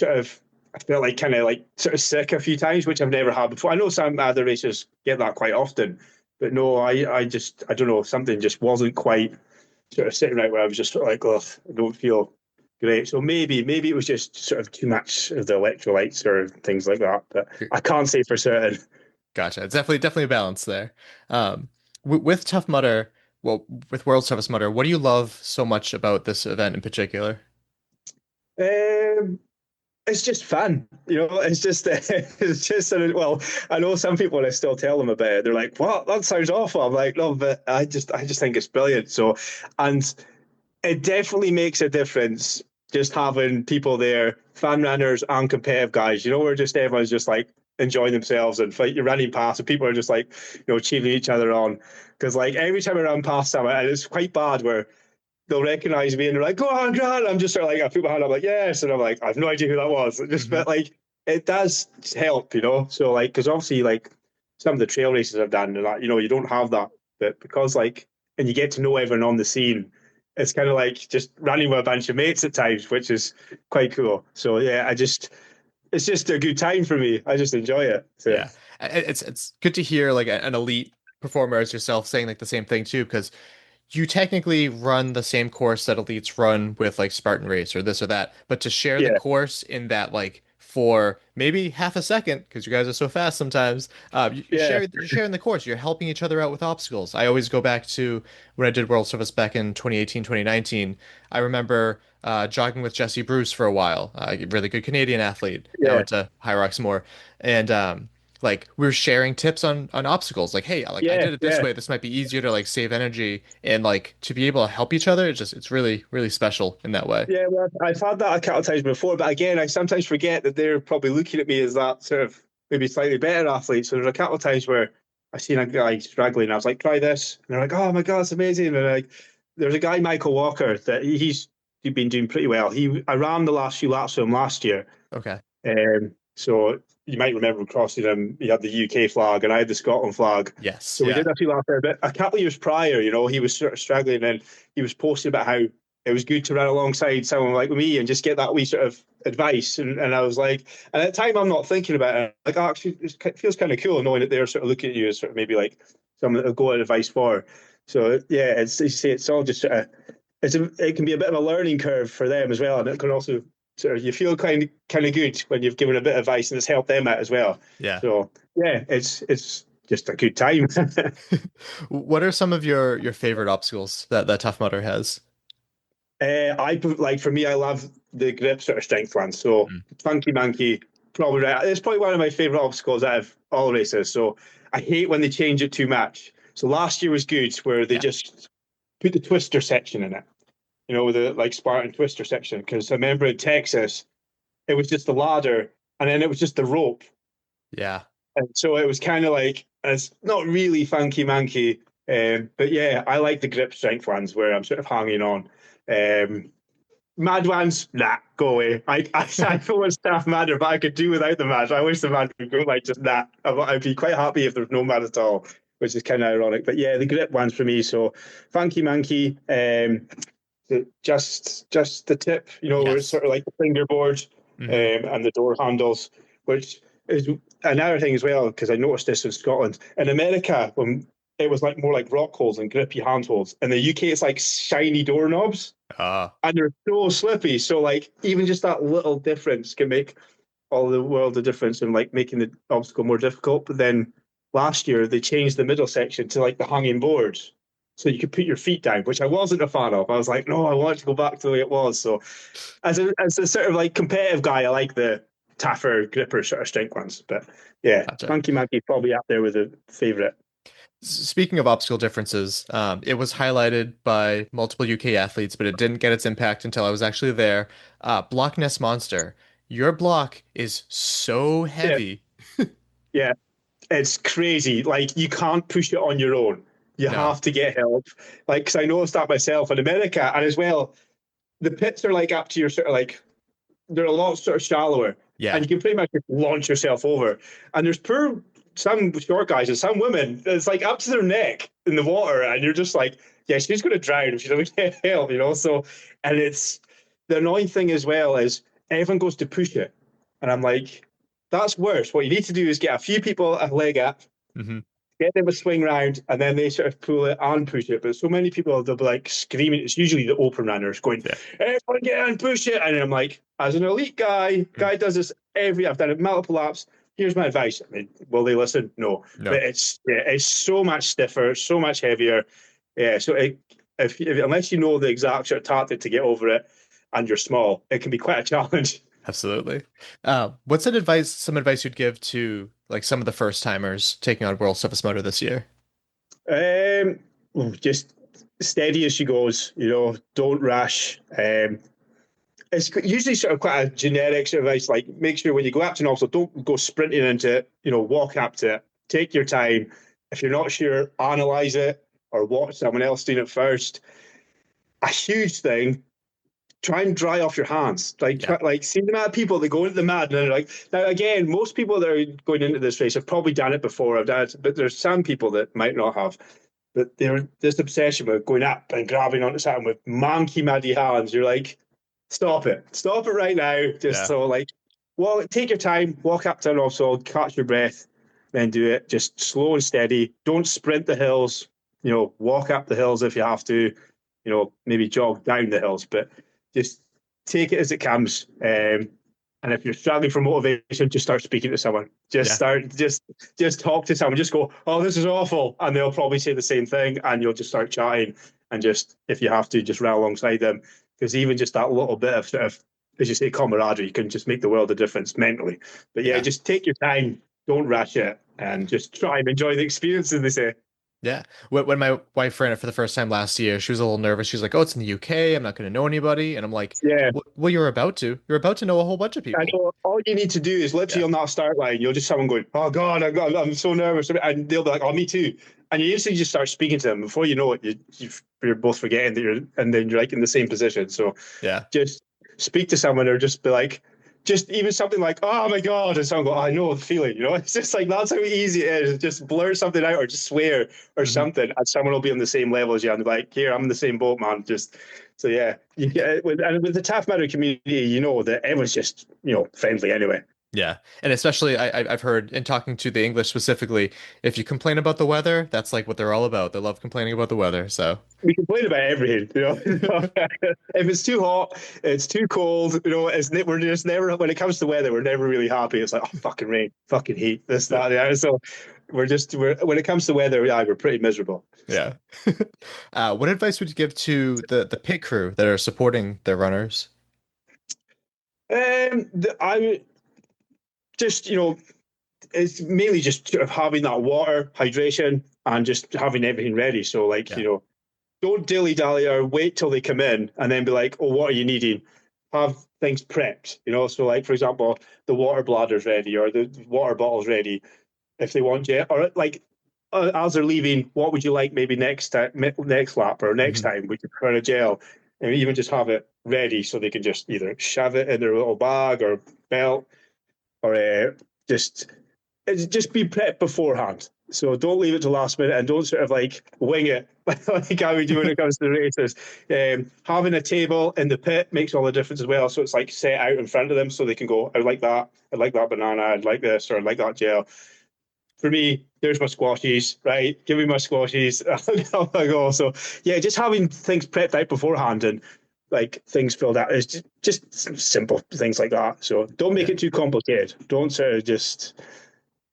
I felt like kind of like sort of sick a few times, which I've never had before. I know some other racers get that quite often, but no, I don't know, something just wasn't quite sort of sitting right where I was just sort of like, oh, I don't feel great. So maybe it was just sort of too much of the electrolytes or things like that, but I can't say for certain. Gotcha. It's definitely a balance there. With Tough Mudder, well, with World's Toughest Mudder, what do you love so much about this event in particular? It's just fun, it's just well, I know some people, when I still tell them about it, they're like, what, that sounds awful. I'm like, no, but I just think it's brilliant. So, and it definitely makes a difference just having people there, fan runners and competitive guys, where just everyone's just like enjoying themselves, and you're running past and people are just like, cheering each other on. Because like every time I run past someone, and it's quite bad where they'll recognize me and they're like, go on, Grant. I'm just sort of like, I put my hand up like, yes. And I'm like, I have no idea who that was. But like, it does help, So like, because obviously like some of the trail races I've done, and that, you don't have that. But because like, and you get to know everyone on the scene, it's kind of like just running with a bunch of mates at times, which is quite cool. So yeah, it's just a good time for me. I just enjoy it. So. Yeah. It's good to hear like an elite performer as yourself saying like the same thing too, because you technically run the same course that elites run with like Spartan Race or this or that, but to share the course in that like for maybe half a second, because you guys are so fast sometimes, you're sharing the course, you're helping each other out with obstacles. I always go back to when I did World Service back in 2018, 2019. I remember jogging with Jesse Bruce for a while, a really good Canadian athlete. Now into High Rocks more. And like we were sharing tips on obstacles. Like, hey, like I did it this way. This might be easier to like save energy, and like to be able to help each other. It's really, really special in that way. Yeah, well, I've had that a couple of times before, but again, I sometimes forget that they're probably looking at me as that sort of maybe slightly better athlete. So there's a couple of times where I've seen a guy struggling. I was like, try this, and they're like, oh my god, it's amazing. And like, there's a guy, Michael Walker, that he's been doing pretty well. I ran the last few laps with him last year. Okay. So you might remember crossing him. He had the UK flag and I had the Scotland flag. Yes. So we did a few laps there. But a couple of years prior, he was sort of struggling, and he was posting about how it was good to run alongside someone like me and just get that wee sort of advice. And I was like, and at the time I'm not thinking about it. Like, oh, actually, it feels kind of cool knowing that they're sort of looking at you as sort of maybe like someone that will go at advice for. So yeah, it's all just sort of, it can be a bit of a learning curve for them as well, and it can also sort of, you feel kind of good when you've given a bit of advice and it's helped them out as well. Yeah. So yeah, it's just a good time. What are some of your favorite obstacles that Tough Mudder has? For me, I love the grip sort of strength ones. So Funky Monkey, probably right. It's probably one of my favorite obstacles out of all races. So I hate when they change it too much. So last year was good where they just put the twister section in it. With the like Spartan twister section, because I remember in Texas, it was just the ladder and then it was just the rope. Yeah. And so it was kind of like, it's not really Funky Monkey, But yeah, I like the grip strength ones where I'm sort of hanging on. Mad ones, nah, go away. I feel staff madder, but I could do without the mad. I wish the mad would go like just that. I'd be quite happy if there's no mad at all, which is kind of ironic. But yeah, the grip ones for me. So funky monkey, just the tip, where it's sort of like the fingerboard and the door handles, which is another thing as well, because I noticed this in Scotland. In America, when it was like more like rock holds and grippy handholds. In the UK, it's like shiny doorknobs, and they're so slippy. So like even just that little difference can make all the world of difference in like making the obstacle more difficult. But then last year they changed the middle section to like the hanging boards, so you could put your feet down, which I wasn't a fan of. I was like, no, I want to go back to the way it was. So as a sort of like competitive guy, I like the tougher gripper sort of strength ones. But yeah, Funky Monkey probably up there with a favourite. Speaking of obstacle differences, it was highlighted by multiple UK athletes, but it didn't get its impact until I was actually there. Block Ness Monster, your block is so heavy. Yeah, it's crazy. Like, you can't push it on your own. You have to get help. Like, because I noticed that myself in America, and as well, the pits are like up to your sort of like, they're a lot sort of shallower. Yeah. And you can pretty much just launch yourself over. And there's some short guys and some women, it's like up to their neck in the water, and you're just like, yeah, she's going to drown if she doesn't get help, So, and it's the annoying thing as well is everyone goes to push it, and I'm like, that's worse. What you need to do is get a few people a leg up, get them a swing round, and then they sort of pull it and push it. But so many people, they'll be like screaming. It's usually the open runners going, everyone get and push it. And I'm like, as an elite guy does this I've done it multiple laps. Here's my advice. I mean, will they listen? No. But it's so much stiffer, so much heavier. Yeah. So if unless you know the exact sort of tactic to get over it, and you're small, it can be quite a challenge. Absolutely. What's some advice you'd give to like some of the first timers taking on World's Toughest Mudder this year? Just steady as she goes. Don't rush. It's usually sort of quite a generic sort of advice, like make sure when you go up to an obstacle, don't go sprinting into it, walk up to it, take your time. If you're not sure, analyze it or watch someone else doing it first. A huge thing, try and dry off your hands. See the amount of people that go into the mud and they're like, now again, most people that are going into this race have probably done it before. I've done it, but there's some people that might not have. But there's this obsession with going up and grabbing onto something with manky, muddy hands. You're like, stop it right now. Take your time, walk up to an obstacle, catch your breath, then do it. Just slow and steady. Don't sprint the hills. Walk up the hills if you have to. Maybe jog down the hills, but just take it as it comes. And if you're struggling for motivation, just start speaking to someone. Just talk to someone. Just go, oh, this is awful, and they'll probably say the same thing, and you'll just start chatting. And just, if you have to, just run alongside them. Because even just that little bit of sort of, as you say, camaraderie can just make the world a difference mentally. But yeah, just take your time, don't rush it, and just try and enjoy the experience, as they say. Yeah. When my wife ran it for the first time last year, she was a little nervous. She was like, oh, it's in the UK. I'm not going to know anybody. And I'm like, well, you're about to. You're about to know a whole bunch of people. I know. All you need to do is literally on that start line, you'll just someone going, oh, God, I'm so nervous. And they'll be like, oh, me too. And you instantly just start speaking to them. Before you know it, you're both forgetting that and then you're like in the same position. So just speak to someone or just be like, just even something like, oh my God, and someone go, I know the feeling, It's just like, that's how easy it is. Just blurt something out or just swear or something, and someone will be on the same level as you and be like, here, I'm in the same boat, man. So yeah, with the Tough Mudder community, that everyone's just, friendly anyway. Yeah. And especially I've heard in talking to the English specifically, if you complain about the weather, that's like what they're all about. They love complaining about the weather. So we complain about everything, If it's too hot, it's too cold, we're just never, when it comes to weather, we're never really happy. It's like, oh, fucking rain, fucking heat, this, that, yeah. So when it comes to weather, we're pretty miserable. Yeah. What advice would you give to the pit crew that are supporting their runners? I would just, it's mainly just sort of having that water, hydration, and just having everything ready. So, don't dilly-dally or wait till they come in and then be like, oh, what are you needing? Have things prepped, So, for example, the water bladder's ready or the water bottle's ready if they want or as they're leaving, what would you like maybe next lap or next time? Would you prefer a gel? And even just have it ready so they can just either shove it in their little bag or belt, or just be prepped beforehand. So don't leave it to last minute, and don't sort of like wing it like how we do when it comes to the races. Having a table in the pit makes all the difference as well. So it's like set out in front of them so they can go, I'd like that banana, I'd like this, or I'd like that gel. For me, there's my squashies, right? Give me my squashies. I'll go. So yeah, just having things prepped out beforehand and like things filled out is just simple things like that. So don't make it too complicated. Don't sort of just.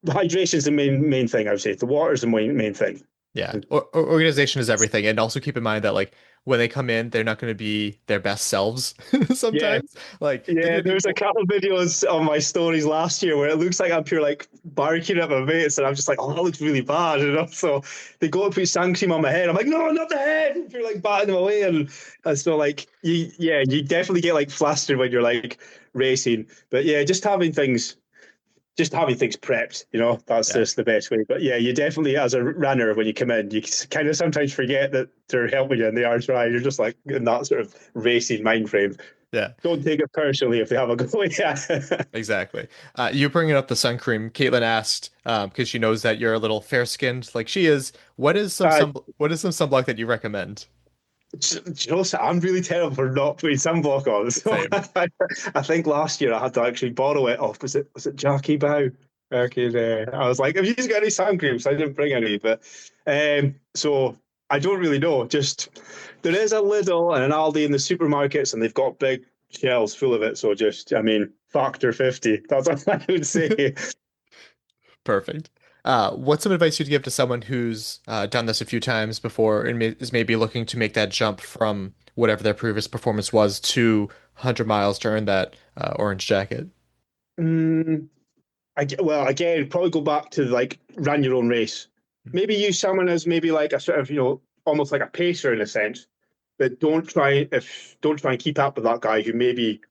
The hydration is the main thing, I would say. The water is the main thing. Yeah, organization is everything, and also keep in mind that like when they come in, they're not going to be their best selves sometimes. There's a couple of videos on my stories last year where it looks like I'm pure like barking at my mates, and I'm just like, oh, that looks really bad, you know. So they go and put sun cream on my head. I'm like, no, not the head. You're like batting them away, and so like you definitely get like flustered when you're like racing. But yeah, just having things prepped, you know, that's just the best way. But yeah, you definitely, as a runner, when you come in, you kind of sometimes forget that they're helping you and they are trying. You're just like in that sort of racing mind frame. Yeah. Don't take it personally if they have a go. Yeah. Exactly. You bringing up the sun cream, Katelyn asked, because she knows that you're a little fair skinned like she is. What is some sunblock that you recommend? You know, I'm really terrible for not putting sunblock on. So I think last year I had to actually borrow it off. Was it Jackie Bow? Okay, I was like, have you got any sun creams? I didn't bring any, but so I don't really know. Just there is a Lidl and an Aldi in the supermarkets, and they've got big shelves full of it. So just, I mean, factor 50. That's what I would say. Perfect. What's some advice you'd give to someone who's done this a few times before and is maybe looking to make that jump from whatever their previous performance was to 100 miles to earn that orange jacket? Well, again, probably go back to like run your own race. Maybe use someone as maybe like a sort of, you know, almost like a pacer in a sense, but don't try and keep up with that guy who may be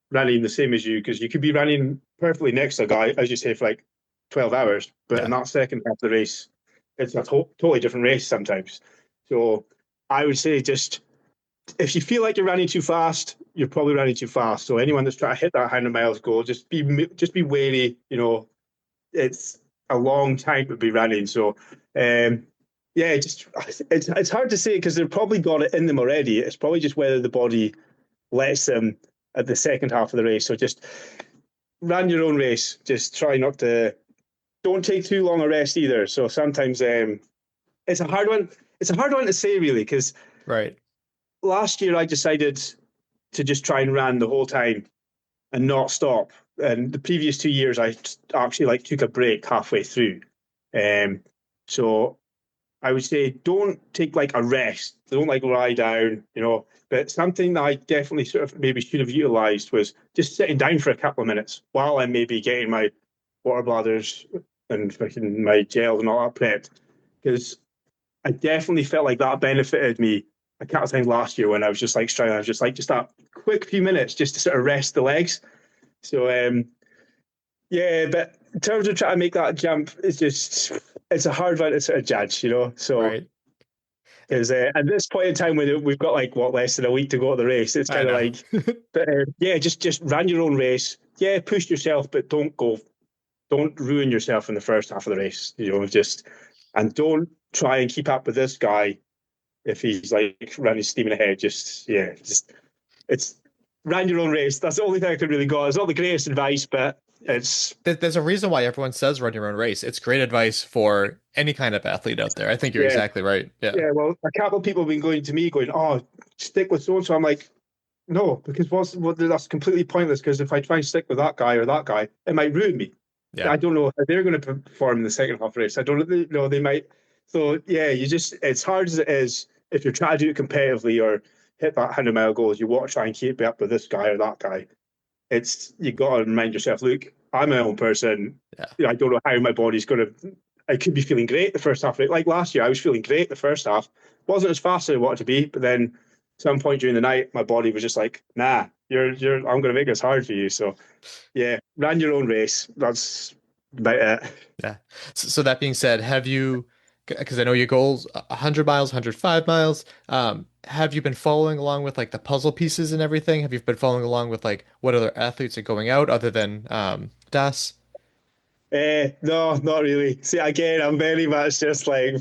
running the same as you, because you could be running perfectly next to a guy, as you say, for like 12 hours, but in that second half of the race, it's a totally different race sometimes. So I would say just if you feel like you're running too fast, you're probably running too fast. So anyone that's trying to hit that 100 miles goal, just be wary. You know, it's a long time to be running. So it's hard to say because they've probably got it in them already. It's probably just whether the body lets them at the second half of the race. So just run your own race. Just try not to. Don't take too long a rest either. So sometimes it's a hard one. It's a hard one to say really, because last year I decided to just try and run the whole time and not stop. And the previous 2 years I actually like took a break halfway through. So I would say don't take like a rest. Don't like lie down, you know. But something that I definitely sort of maybe should have utilised was just sitting down for a couple of minutes while I'm maybe getting my water bladders and my gel and all that prepped, because I definitely felt like that benefited me a couple of times last year when I was just like struggling. I was just like, just that quick few minutes just to sort of rest the legs. So but in terms of trying to make that jump, it's a hard one to sort of judge, you know. So because at this point in time when we've got like less than a week to go to the race, it's kind of like just run your own race. Yeah, push yourself, but don't ruin yourself in the first half of the race, you know, and don't try and keep up with this guy if he's like running steaming ahead. It's run your own race. That's the only thing I could really go. It's not the greatest advice, but there's a reason why everyone says run your own race. It's great advice for any kind of athlete out there. I think you're exactly right. Yeah, well, a couple of people have been going to me going, oh, stick with so and so. I'm like, no, because that's completely pointless, because if I try and stick with that guy or that guy, it might ruin me. Yeah. I don't know if they're going to perform in the second half race. I don't know. They might. So yeah, it's hard as it is. If you're trying to do it competitively or hit that 100-mile goals, you want to try and keep up with this guy or that guy. You got to remind yourself, look, I'm my own person. Yeah. You know, I don't know how my body's going to. I could be feeling great the first half. Like last year, I was feeling great the first half. Wasn't as fast as I wanted to be, but then at some point during the night, my body was just like, nah, I'm going to make this hard for you. So yeah, run your own race. That's about it. Yeah. So that being said, have you because I know your goals 100 miles, 105 miles. Have you been following along with like the puzzle pieces and everything? Have you been following along with like what other athletes are going out other than Das? No, not really. See, again, I'm very much just like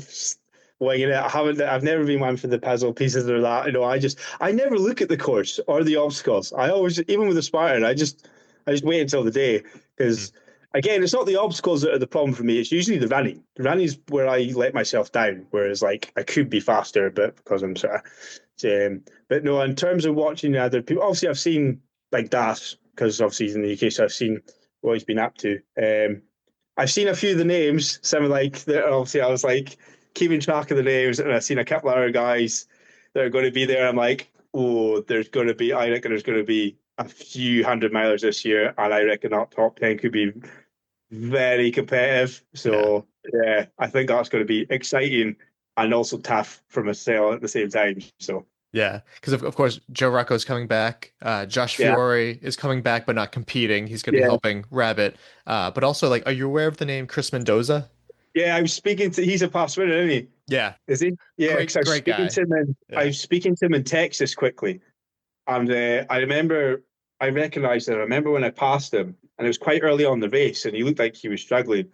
winging it. I've never been one for the puzzle pieces or that. I never look at the course or the obstacles. I always, even with the Spartan, I just wait until the day because, again, it's not the obstacles that are the problem for me. It's usually the running. The running is where I let myself down. Whereas, like, I could be faster, but because I'm sort of, but no. In terms of watching other people, obviously I've seen like Das because obviously he's in the UK, so I've seen what he's been up to. I've seen a few of the names. Some like obviously I was like keeping track of the names, and I've seen a couple of other guys that are going to be there. I'm like, oh, I reckon there's going to be a few 100 milers this year, and I reckon that top 10 could be very competitive. So yeah, I think that's going to be exciting and also tough for myself at the same time. So Yeah, because of course Joe Rocco's coming back. Josh Fiore is coming back, but not competing. He's going to be helping Rabbit. But also, like, are you aware of the name Chris Mendoza? Yeah, I was speaking to. He's a past winner, isn't he? Yeah, is he? Yeah, great guy. I was speaking to him in Texas quickly, and I recognized him. I remember when I passed him, and it was quite early on in the race, and he looked like he was struggling.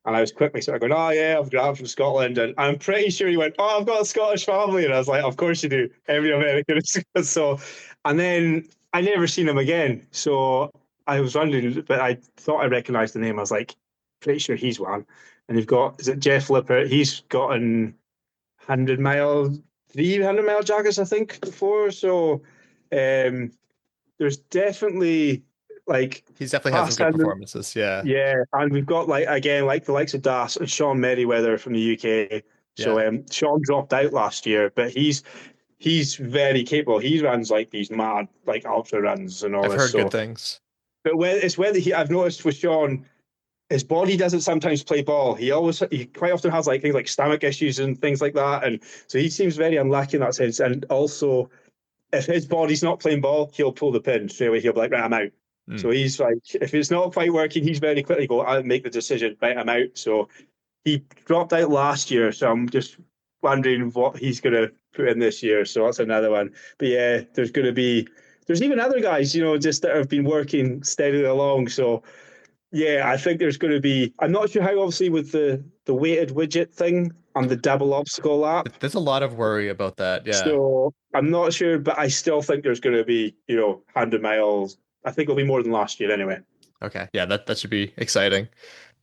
And I was quickly sort of going, oh yeah, I'm Grant from Scotland. And I'm pretty sure he went, oh, I've got a Scottish family. And I was like, of course you do. Every American is. So, and then I never seen him again. So I was wondering, but I thought I recognized the name. I was like, pretty sure he's one. And you've got, is it Jeff Lippert? He's gotten 300 mile jackets, I think, before. So there's definitely, like, he's definitely had some good performances. Yeah, and we've got like the likes of Das and Sean Merriweather from the UK. So Sean dropped out last year, but he's very capable. He runs like these mad like ultra runs and all. I've heard good things. But I've noticed with Sean, his body doesn't sometimes play ball. He quite often has like things like stomach issues and things like that, and so he seems very unlucky in that sense. And also, if his body's not playing ball, he'll pull the pin straight away. He'll be like, right, I'm out. So he's like, if it's not quite working, he's very quickly go, I'll make the decision, right, I'm out. So he dropped out last year, so I'm just wondering what he's going to put in this year. So that's another one. But yeah, there's even other guys, just that have been working steadily along. So yeah, I think there's going to be, I'm not sure how, obviously, with the weighted widget thing and the double obstacle lap. There's a lot of worry about that, yeah. So I'm not sure, but I still think there's going to be, 100 miles. I think it'll be more than last year anyway. Okay. Yeah, that should be exciting.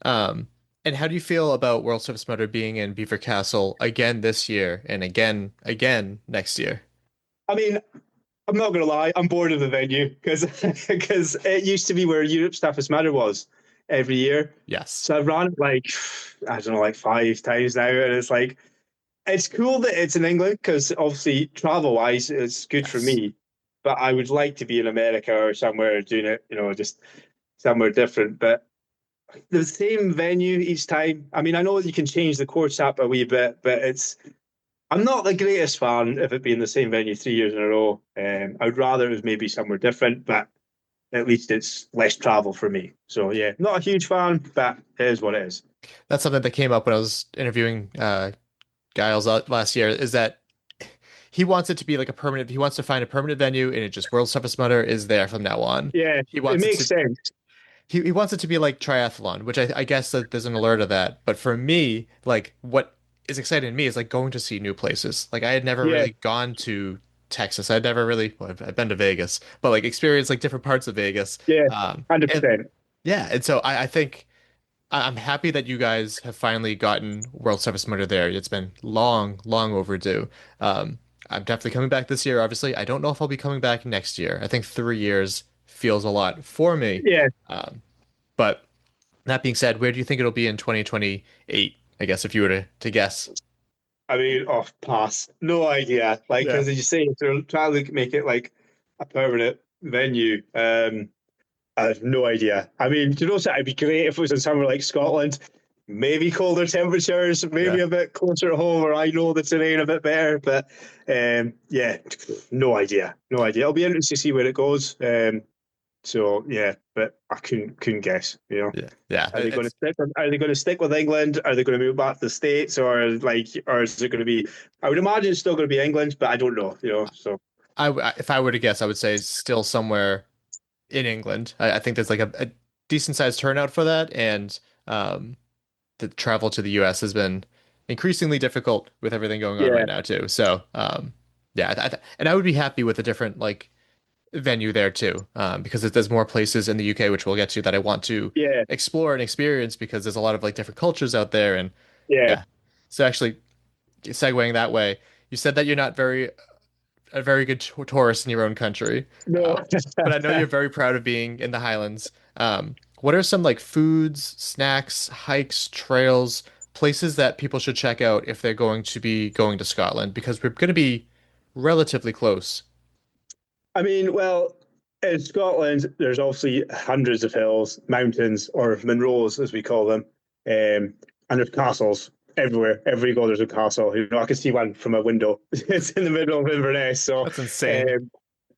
And how do you feel about World Surface Motor being in Beaver Castle again this year and again next year? I mean, I'm not going to lie. I'm bored of the venue because it used to be where Europe's Toughest Mudder was every year. Yes. So I've run it like 5 times now. And it's like, it's cool that it's in England because obviously travel-wise, it's good for me. But I would like to be in America or somewhere doing it, just somewhere different. But the same venue each time. I mean, I know you can change the course up a wee bit, but I'm not the greatest fan of it being the same venue 3 years in a row. I would rather it was maybe somewhere different, but at least it's less travel for me. So yeah, not a huge fan, but it is what it is. That's something that came up when I was interviewing Giles last year, is that he wants it to be like he wants to find a permanent venue, and it just World Surface Motor is there from now on. Yeah, it makes sense. He wants it to be like triathlon, which I guess that there's an alert of that. But for me, like, what is exciting to me is like going to see new places. Like, I had never really gone to Texas. I'd never really, I've been to Vegas, but like experienced like different parts of Vegas. Yeah, 100%. Yeah, and so I think I'm happy that you guys have finally gotten World Surface Motor there. It's been long overdue. I'm definitely coming back this year, obviously. I don't know if I'll be coming back next year. I think 3 years feels a lot for me. Yeah. But that being said, where do you think it'll be in 2028, I guess, if you were to guess? I mean, pass. No idea. Like, as you say, they're trying to make it like a permanent venue. I have no idea. I mean, it'd be great if it was in somewhere like Scotland. Maybe colder temperatures, maybe a bit closer to home where I know the terrain a bit better. But no idea. It'll be interesting to see where it goes. So yeah, but I couldn't guess. Yeah. Are they going to stick? Are they going to stick with England? Are they going to move back to the States, or is it going to be? I would imagine it's still going to be England, but I don't know. So If I were to guess, I would say still somewhere in England. I think there's like a decent sized turnout for that, and the travel to the US has been increasingly difficult with everything going on yeah, right now too. So yeah, and I would be happy with a different like venue there too, because there's more places in the UK which we'll get to that I want to yeah, explore and experience because there's a lot of like different cultures out there, and yeah. yeah. So actually, segueing that way, you said that you're not a very good tourist in your own country. No, but I know you're very proud of being in the Highlands. What are some like foods, snacks, hikes, trails, places that people should check out if they're going to be going to Scotland? Because we're going to be relatively close. I mean, well, in Scotland, there's obviously hundreds of hills, mountains, or Munros as we call them, and there's castles everywhere. Everywhere you go, there's a castle. I can see one from a window. It's in the middle of Inverness, so That's insane.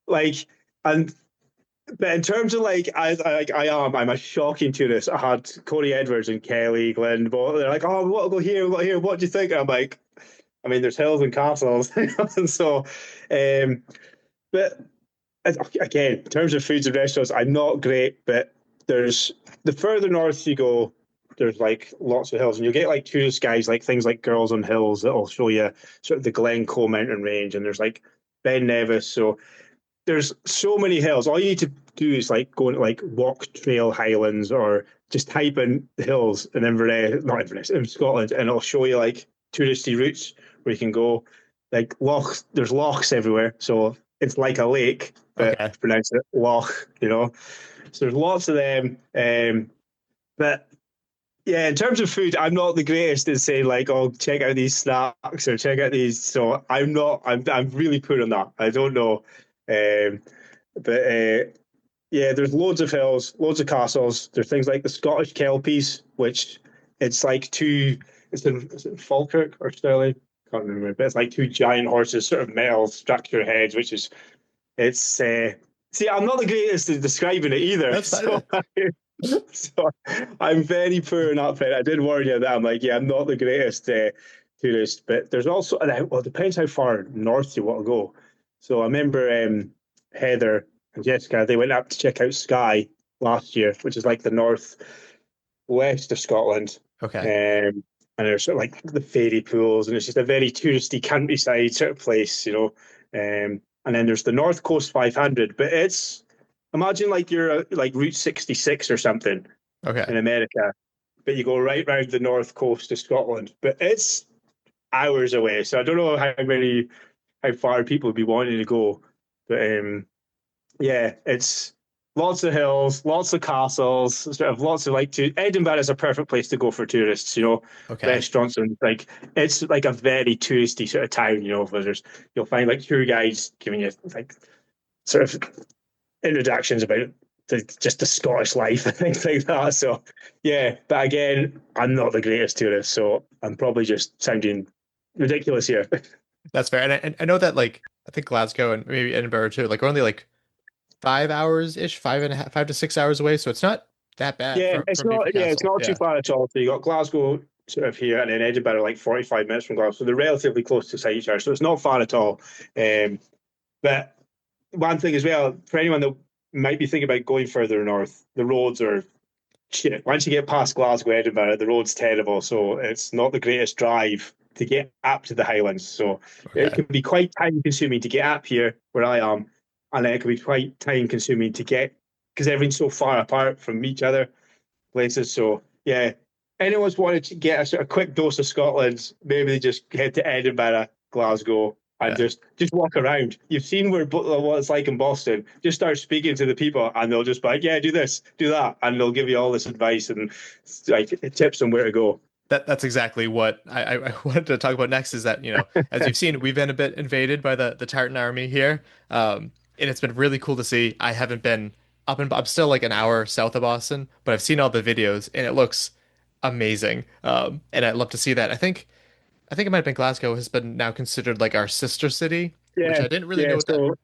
like, and but in terms of like, I'm a shocking tourist. I had Corey Edwards and Kelly, Glenn, but they're like, oh, we want to go here, we want to here. What do you think? And I'm like, I mean, there's hills and castles, and so, but again, in terms of foods and restaurants, I'm not great, but there's the further north you go, there's like lots of hills, and you'll get like tourist guides, like things like Girls on Hills that'll show you sort of the Glencoe mountain range, and there's like Ben Nevis. So there's so many hills. All you need to do is like go into like Walk Trail Highlands, or just type in hills in Inverness, not Inverness, in Scotland, and it'll show you like touristy routes where you can go. Like there's lochs everywhere, so it's like a lake, but pronounce it loch. So there's lots of them. But yeah, in terms of food, I'm not the greatest in saying like, oh, check out these snacks or check out these. So I'm not. I'm really poor on that. I don't know. But yeah, there's loads of hills, loads of castles. There's things like the Scottish Kelpies, which it's like is it Falkirk or Stirling? Can't remember, but it's like two giant horses, sort of metal structure heads, see, I'm not the greatest at describing it either. So I'm very poor in that bit. I did warn you that I'm like, yeah, I'm not the greatest tourist, but there's also, well, it depends how far north you want to go. So I remember Heather and Jessica, they went up to check out Skye last year, which is like the north west of Scotland. Okay. And there's sort of like the fairy pools, and it's just a very touristy countryside sort of place, And then there's the North Coast 500, but imagine like you're like Route 66 or something in America, but you go right round the north coast of Scotland, but it's hours away. So I don't know how far people would be wanting to go, but yeah, it's lots of hills, lots of castles, sort of lots of Edinburgh is a perfect place to go for tourists, restaurants, and like it's like a very touristy sort of town, where you'll find like tour guides giving you like sort of introductions about just the Scottish life and things like that. So yeah, but again, I'm not the greatest tourist, so I'm probably just sounding ridiculous here. That's fair. And I know that like I think Glasgow and maybe Edinburgh too, like we're only like 5 hours ish, 5 to 6 hours away. So it's not that bad. Yeah, it's not too far at all. So you got Glasgow sort of here, and then Edinburgh like 45 minutes from Glasgow. So they're relatively close to each other. So it's not far at all. But one thing as well, for anyone that might be thinking about going further north, the roads are shit. Once you get past Glasgow, Edinburgh, the road's terrible. So it's not the greatest drive to get up to the Highlands. So it can be quite time consuming to get up here where I am. And then it can be quite time consuming to get, because everything's so far apart from each other places. So yeah, anyone's wanted to get a sort of quick dose of Scotland, maybe they just head to Edinburgh, Glasgow, and just walk around. You've seen what it's like in Boston. Just start speaking to the people, and they'll just be like, "Yeah, do this, do that," and they'll give you all this advice and like tips on where to go. That's exactly what I wanted to talk about next. Is that as you've seen, we've been a bit invaded by the Tartan army here, and it's been really cool to see. I haven't been up in. I'm still like an hour south of Boston, but I've seen all the videos, and it looks amazing. And I'd love to see that. I think it might have been Glasgow has been now considered like our sister city, which I didn't really know what that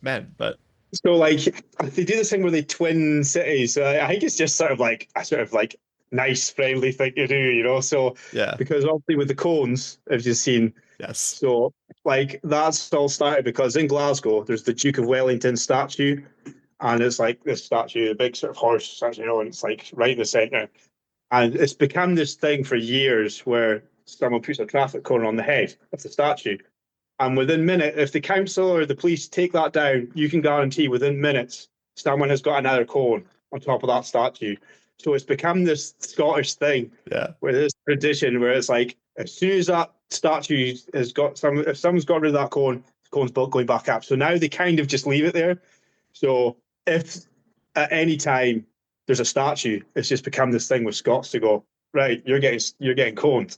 meant, but So like they do this thing where they twin cities. I think it's just sort of like a sort of like nice, friendly thing to do, you know. So Yeah. because obviously with the cones, as you've seen, Yes. so like that's all started because in Glasgow there's the Duke of Wellington statue, and it's like this statue, a big sort of horse statue, you know, and it's like right in the centre, and it's become this thing for years where someone puts a traffic cone on the head of the statue. And within minutes, if the council or the police take that down, you can guarantee within minutes someone has got another cone on top of that statue. So it's become this Scottish thing, where this tradition where it's like as soon as that statue has got some, if someone's got rid of that cone, the cone's going back up. So now they kind of just leave it there. So if at any time there's a statue, it's just become this thing with Scots to go, right, you're getting coned.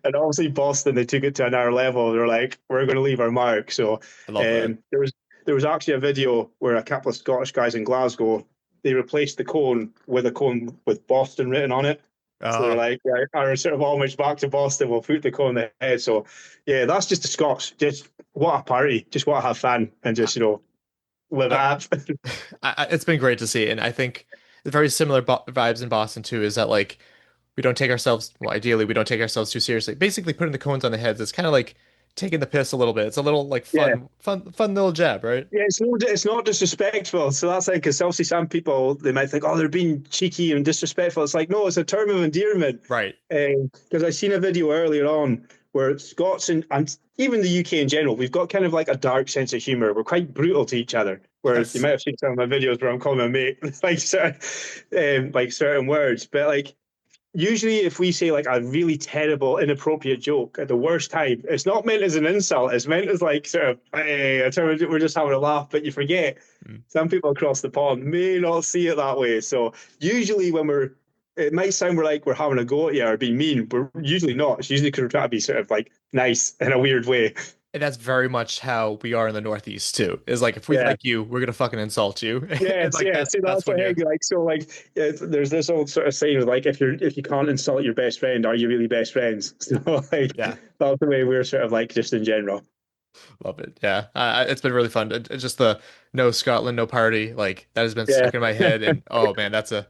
And obviously Boston, they took it to another level. They're like, we're going to leave our mark. So there was actually a video where a couple of Scottish guys in Glasgow, they replaced the cone with a cone with Boston written on it. So they're like, right, our sort of homage back to Boston, we'll put the cone on the head. So yeah, that's just the Scots. Just what a party. Just want to have fun and just, you know, live up. It's been great to see. And I think very similar vibes in Boston too, is that like, we don't take ourselves, well, ideally, we don't take ourselves too seriously. Basically, putting the cones on the heads is kind of like taking the piss a little bit. It's a little like fun little jab, right? Yeah, it's not disrespectful. So that's like, because obviously some people, they might think, oh, they're being cheeky and disrespectful. It's like, no, it's a term of endearment. Right. Because I seen a video earlier on where Scots and even the UK in general, we've got kind of like a dark sense of humour. We're quite brutal to each other. Whereas you might have seen some of my videos where I'm calling my mate like certain words. But like, usually if we say like a really terrible, inappropriate joke at the worst time, it's not meant as an insult. It's meant as like sort of, hey, we're just having a laugh, but you forget some people across the pond may not see it that way. So usually when it might sound like we're having a go at you or being mean, we're usually not. It's usually because we're trying to be sort of like nice in a weird way. And that's very much how we are in the Northeast too. Is like if we like you, we're gonna fucking insult you. Yeah, like, that's what I think. Like so, like there's this old sort of saying of like if you can't insult your best friend, are you really best friends? So like that's the way we're sort of like just in general. Love it. Yeah, it's been really fun. It's just the no Scotland, no party. Like that has been stuck in my head, and oh man, that's a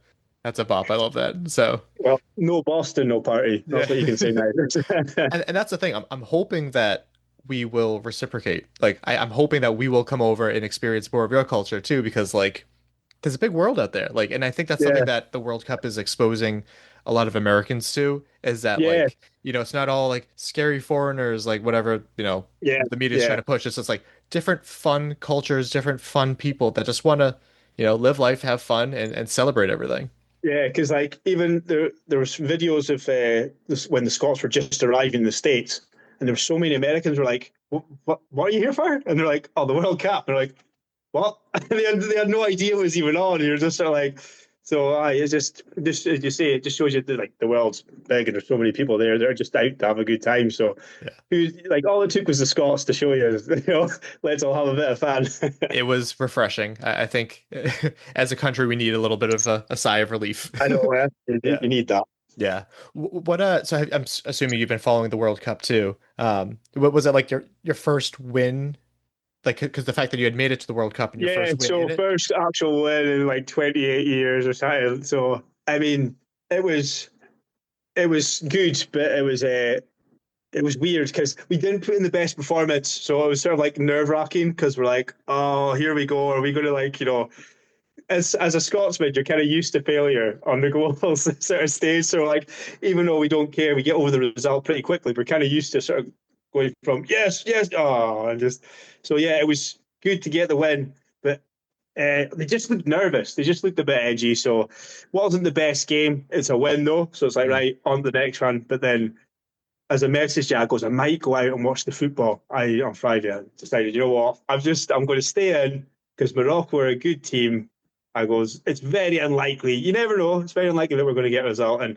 bop. I love that. So well, no Boston, no party. That's what you can say now. and that's the thing. I'm hoping that we will reciprocate. Like I'm hoping that we will come over and experience more of your culture too, because like there's a big world out there. Like, and I think that's something that the World Cup is exposing a lot of Americans to, is that like, you know, it's not all like scary foreigners, like whatever, you know, the media's trying to push. It's just like different fun cultures, different fun people that just want to, you know, live life, have fun and celebrate everything. Yeah, because like even there was videos of when the Scots were just arriving in the States. And there were so many Americans who were like, what are you here for? And they're like, oh, the World Cup. And they're like, what? they had no idea it was even on. You're just sort of like, so it's just as you say, it just shows you that like the world's big and there's so many people there. They're just out to have a good time. So like all it took was the Scots to show you, you know, let's all have a bit of fun. It was refreshing. I think as a country, we need a little bit of a sigh of relief. I know, man. You need that. Yeah. What so I'm assuming you've been following the World Cup too. What was it like your first win? Like, because the fact that you had made it to the World Cup and your first win. So first actual win in like 28 years or something. So I mean, it was good, but it was weird because we didn't put in the best performance. So it was sort of like nerve wracking because we're like, oh, here we go. Are we going to like, you know, as a Scotsman, you're kind of used to failure on the global sort of stage. So like, even though we don't care, we get over the result pretty quickly. We're kind of used to sort of going from yes, and just so yeah, it was good to get the win, but they just looked nervous. They just looked a bit edgy. So wasn't the best game. It's a win though, so it's like right on the next one. But then, as a message, I goes, I might go out and watch the football. On Friday, I decided, you know what, I'm going to stay in because Morocco are a good team. I goes, it's very unlikely. You never know. It's very unlikely that we're going to get a result. And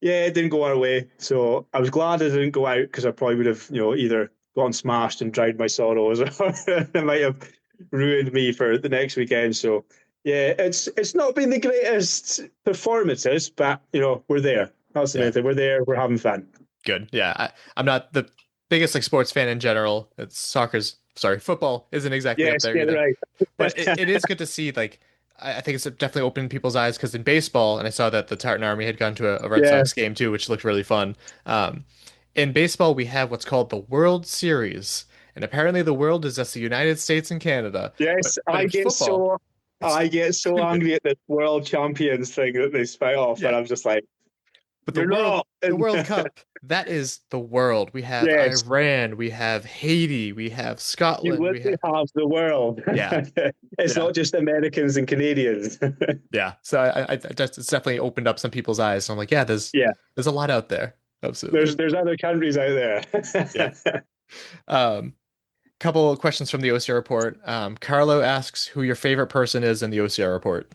yeah, it didn't go our way. So I was glad I didn't go out because I probably would have, you know, either gotten smashed and drowned my sorrows, or it might have ruined me for the next weekend. So yeah, it's not been the greatest performances, but you know, we're there. That's the main thing. We're there. We're having fun. Good. Yeah, I'm not the biggest like sports fan in general. Soccer's sorry, football isn't exactly up there either. Right. But it is good to see, like, I think it's definitely opened people's eyes because in baseball, and I saw that the Tartan Army had gone to a Red Sox game too, which looked really fun. In baseball, we have what's called the World Series, and apparently the world is just the United States and Canada. Yes, but I get so angry at this World Champions thing that they spout off, and I'm just like, but the World Cup, that is the world. We have Iran, we have Haiti, we have Scotland. You literally have the world. Yeah. It's not just Americans and Canadians. Yeah. So it's definitely opened up some people's eyes. So I'm like, there's a lot out there. Absolutely. There's other countries out there. Yeah. Couple of questions from the OCR report. Carlo asks who your favorite person is in the OCR report.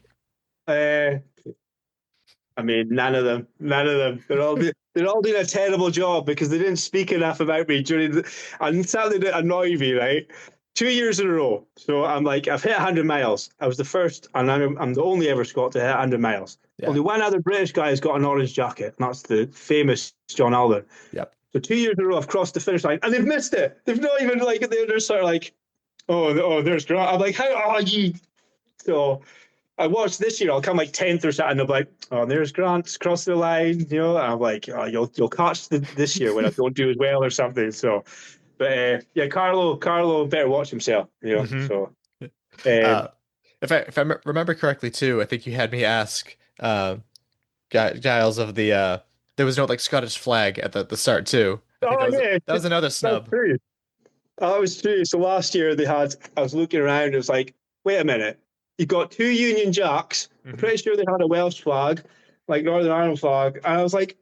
I mean, none of them. They're all doing a terrible job because they didn't speak enough about me and something that annoyed me, right? 2 years in a row. So I'm like, I've hit 100 miles. I was the first, and I'm the only ever Scot to hit 100 miles. Yeah. Only one other British guy has got an orange jacket, and that's the famous John Alden. Yep. So 2 years in a row, I've crossed the finish line, and they've missed it. They've not even, like, they're sort of like, oh, there's Grant. I'm like, how are you? So I watched this year, I'll come like 10th or something, and they'll be like, oh, there's Grant, cross the line, you know, and I'm like, oh, you'll catch this year when I don't do as well or something. So, but Carlo better watch himself, you know. Mm-hmm. So, if I remember correctly too, I think you had me ask Giles of the there was no like Scottish flag at the start too. That was another snub. That was true. So last year I was looking around, it was like, wait a minute. You got 2 Union Jacks. I'm pretty sure they had a Welsh flag, like Northern Ireland flag. And I was like,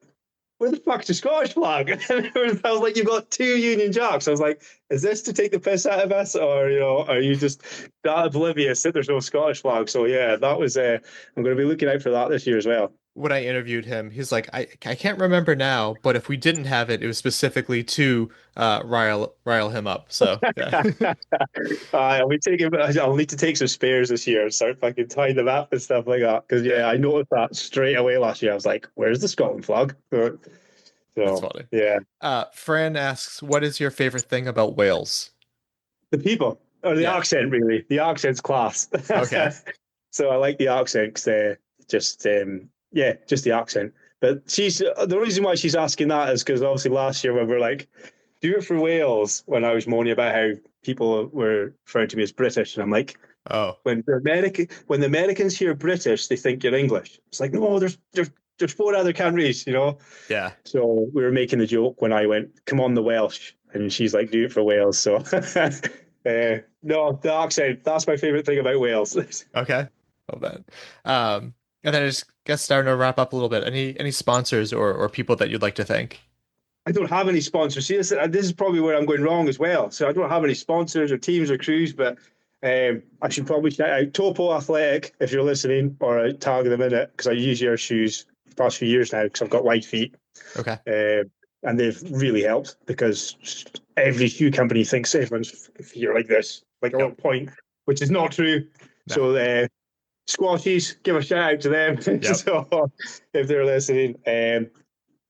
where the fuck's the Scottish flag? I was like, you've got 2 Union Jacks. I was like, is this to take the piss out of us? Or, you know, are you just that oblivious that there's no Scottish flag? So yeah, that was, I'm going to be looking out for that this year as well. When I interviewed him, he's like, I can't remember now, but if we didn't have it, it was specifically to rile him up. So yeah. I'll need to take some spares this year and start fucking tying them up and stuff like that. Because I noticed that straight away last year. I was like, where's the Scotland flag? So, that's funny. Yeah. Fran asks, what is your favorite thing about Wales? The people, or the accent, really. The accent's class. Okay. So I like the accent because just the accent. But the reason why she's asking that is because obviously last year when we were like, do it for Wales, when I was moaning about how people were referring to me as British, and I'm like, when the Americans hear British, they think you're English. It's like, no, there's 4 other countries, you know. Yeah. So we were making the joke when I went, come on the Welsh, and she's like, do it for Wales. So no, the accent, that's my favorite thing about Wales. Okay. Love that. And then I just guess starting to wrap up a little bit. Any sponsors or people that you'd like to thank? I don't have any sponsors. See, this is probably where I'm going wrong as well. So I don't have any sponsors or teams or crews, but I should probably shout out Topo Athletic if you're listening, or I tag them in it because I use your shoes the past few years now because I've got wide feet. Okay. And they've really helped because every shoe company thinks everyone's feet are like this, like at one point, which is not true. No. So Squashies, give a shout out to them. Yep. So if they're listening.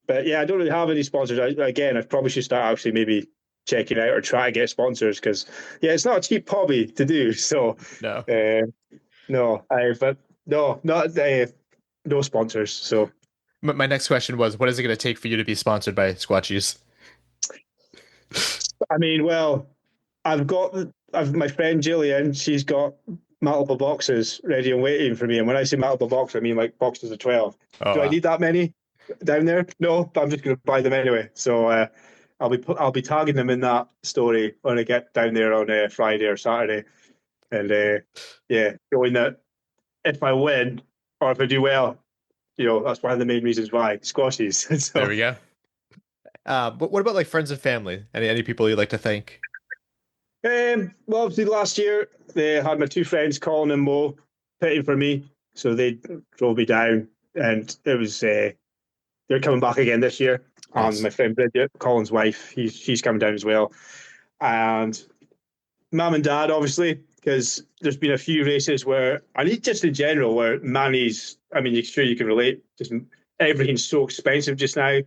But yeah, I don't really have any sponsors. I probably should start actually maybe checking out or try to get sponsors because it's not a cheap hobby to do. So no, sponsors. So my next question was, what is it going to take for you to be sponsored by Squatchies? I mean, well, I've my friend Jillian. She's got multiple boxes ready and waiting for me. And when I say multiple boxes, I mean like boxes of 12. Do I need that many down there? No, but I'm just going to buy them anyway. So I'll be tagging them in that story when I get down there on Friday or Saturday. And showing that if I win or if I do well, you know, that's one of the main reasons why Squashies. So, there we go. But what about like friends and family? Any people you'd like to thank? Well, obviously last year they had my 2 friends, Colin and Mo, pitting for me, so they drove me down, and it was they're coming back again this year. Nice. And my friend Bridget, Colin's wife, she's coming down as well, and Mum and Dad obviously, because there's been a few races where just in general where money's, I mean, you're sure you can relate, just everything's so expensive just now.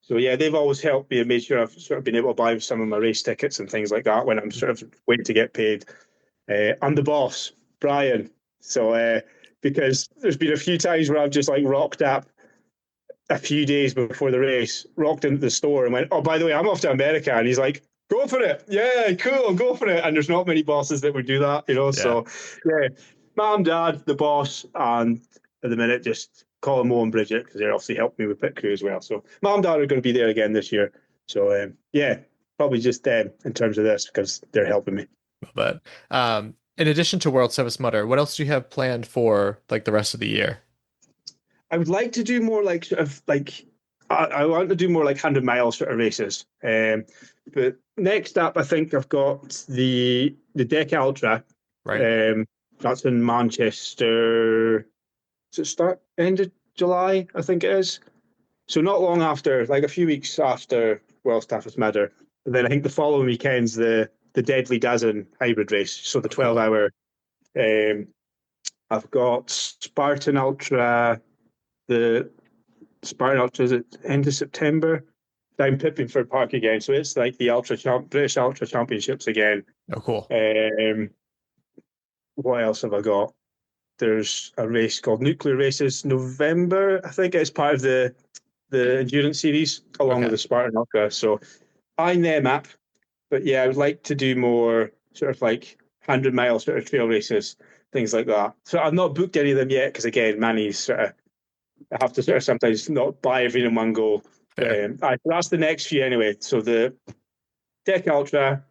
So yeah, they've always helped me and made sure I've sort of been able to buy some of my race tickets and things like that when I'm sort of waiting to get paid. I'm the boss, Brian. So because there's been a few times where I've just like rocked up a few days before the race, rocked into the store and went, oh, by the way, I'm off to America. And he's like, go for it. Yeah, cool, go for it. And there's not many bosses that would do that, you know. Yeah. So yeah, Mom, Dad, the boss, and at the minute just Colin, Mo and Bridget, because they're obviously helping me with pit crew as well. So Mom and Dad are going to be there again this year. So yeah, probably just in terms of this because they're helping me. But in addition to World's Toughest Mudder, what else do you have planned for like the rest of the year? I would like to do more like sort of like I want to do more like 100-mile sort of races. But next up, I think I've got the Deck Ultra. Right. That's in Manchester. Does it start end of July? I think it is. So not long after, like a few weeks after World's Toughest Mudder. And then I think the following weekend's the Deadly Dozen hybrid race. So the 12-hour. I've got Spartan Ultra. The Spartan Ultra is at end of September down Pippinford Park again. So it's like the British Ultra Championships again. Oh, cool. What else have I got? There's a race called Nuclear Races November. I think it's part of the endurance series along with the Spartan Ultra. So eyeing them up. But yeah, I would like to do more sort of like 100-mile sort of trail races, things like that. So I've not booked any of them yet because again, money's sort of I have to sort of sometimes not buy everything in one go. That's the next few anyway. So the Deck Ultra,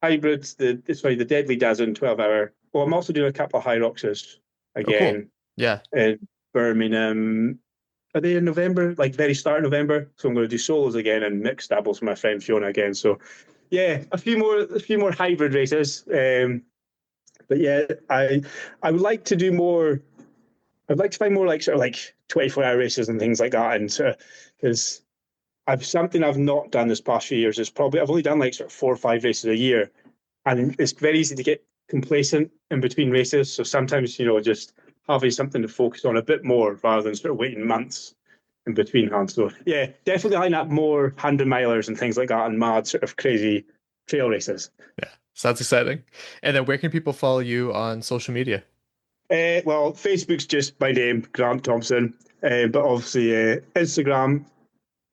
hybrids, the Deadly Dozen 12-hour. Well, I'm also doing a couple of High Roxes again. Oh, cool. Yeah. In Birmingham. Are they in November? Like very start of November. So I'm going to do solos again and mixed doubles with my friend Fiona again. So yeah, a few more hybrid races. But yeah, I would like to do more. I'd like to find more like sort of like 24-hour races and things like that. And because something I've not done this past few years is probably I've only done like sort of 4 or 5 races a year, and it's very easy to get complacent in between races. So sometimes just having something to focus on a bit more rather than sort of waiting months in between hands. So yeah, definitely line up more 100-milers and things like that and mad sort of crazy trail races. Yeah, sounds exciting. And then where can people follow you on social media? Well, Facebook's just my name, Grant Thompson, but obviously Instagram,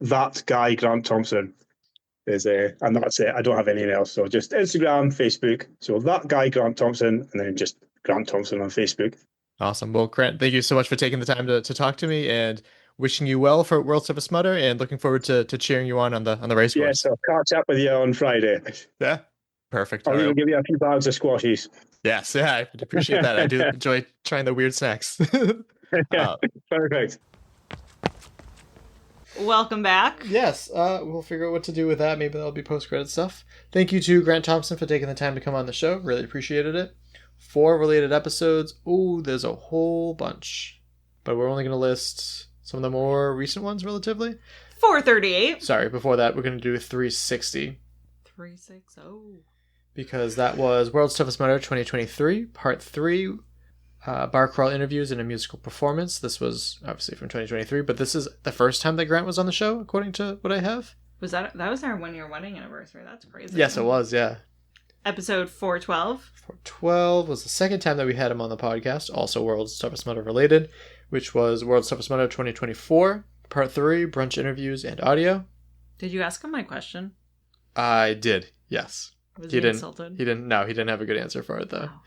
that guy Grant Thompson is, and that's it. I don't have anything else, so just Instagram, Facebook. So that guy Grant Thompson, and then just Grant Thompson on Facebook. Awesome. Well, Grant, thank you so much for taking the time to talk to me, and wishing you well for World's Toughest Mudder, and looking forward to cheering you on the race course. Yes, I'll catch up with you on Friday. Yeah, perfect. I'll even give you a few bags of squashies. Yes, yeah, I appreciate that. I do enjoy trying the weird snacks. Perfect. Welcome back. Yes, we'll figure out what to do with that. Maybe that'll be post-credit stuff. Thank you to Grant Thompson for taking the time to come on the show. Really appreciated it. 4 related episodes. Ooh, there's a whole bunch. But we're only going to list some of the more recent ones, relatively. 438. Sorry, before that, we're going to do 360. 360. Because that was World's Toughest Mudder 2023, Part 3, bar crawl interviews and a musical performance. This was obviously from 2023, but this is the first time that Grant was on the show, according to what I have. That was our 1-year wedding anniversary. That's crazy. Yes, it was, yeah. Episode 412. 412 was the second time that we had him on the podcast, also World's Toughest Mudder related, which was World's Toughest Mudder 2024, Part 3, brunch interviews and audio. Did you ask him my question? I did, yes. Was he insulted? He didn't have a good answer for it, though. Oh.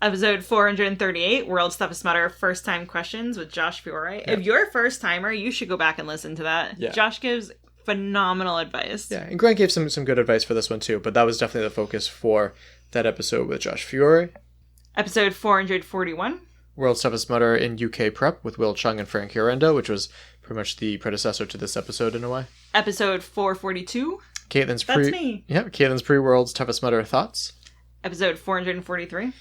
Episode 438, World's Toughest Mudder, First Time Questions with Josh Fiore. Yeah. If you're a first timer, you should go back and listen to that. Yeah. Josh gives phenomenal advice. Yeah, and Grant gave some good advice for this one too, but that was definitely the focus for that episode with Josh Fiore. Episode 441. World's Toughest Mudder in UK Prep with Will Chung and Frank Urenda, which was pretty much the predecessor to this episode in a way. Episode 442. Caitlin's That's me. Yeah, Caitlin's pre-World's Toughest Mudder thoughts. Episode 443.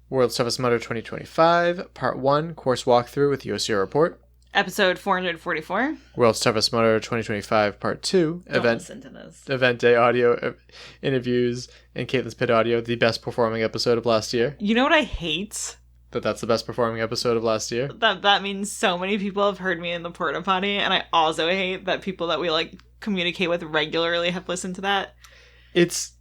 World's Toughest Mudder 2025, Part 1, course walkthrough with UKOCR report. Episode 444. World's Toughest Mudder 2025, Part 2, listen to this. Event day audio interviews and Caitlin's pit audio, the best performing episode of last year. You know what I hate? That's the best performing episode of last year. That means so many people have heard me in the porta potty, and I also hate that people that we like communicate with regularly have listened to that. It's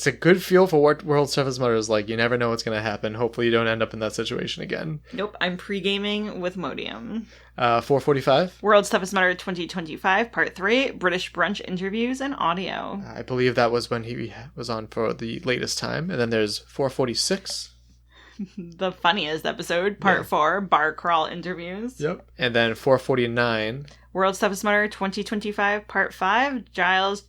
a good feel for what World's Toughest Mudder is like. You never know what's going to happen. Hopefully you don't end up in that situation again. Nope, I'm pre-gaming with Modium. 4:45. World's Toughest Mudder 2025, Part 3, British Brunch Interviews and Audio. I believe that was when he was on for the latest time. And then there's 4:46. The funniest episode, Part 4, Bar Crawl Interviews. Yep. And then 4:49. World's Toughest Mudder 2025, Part 5, Giles.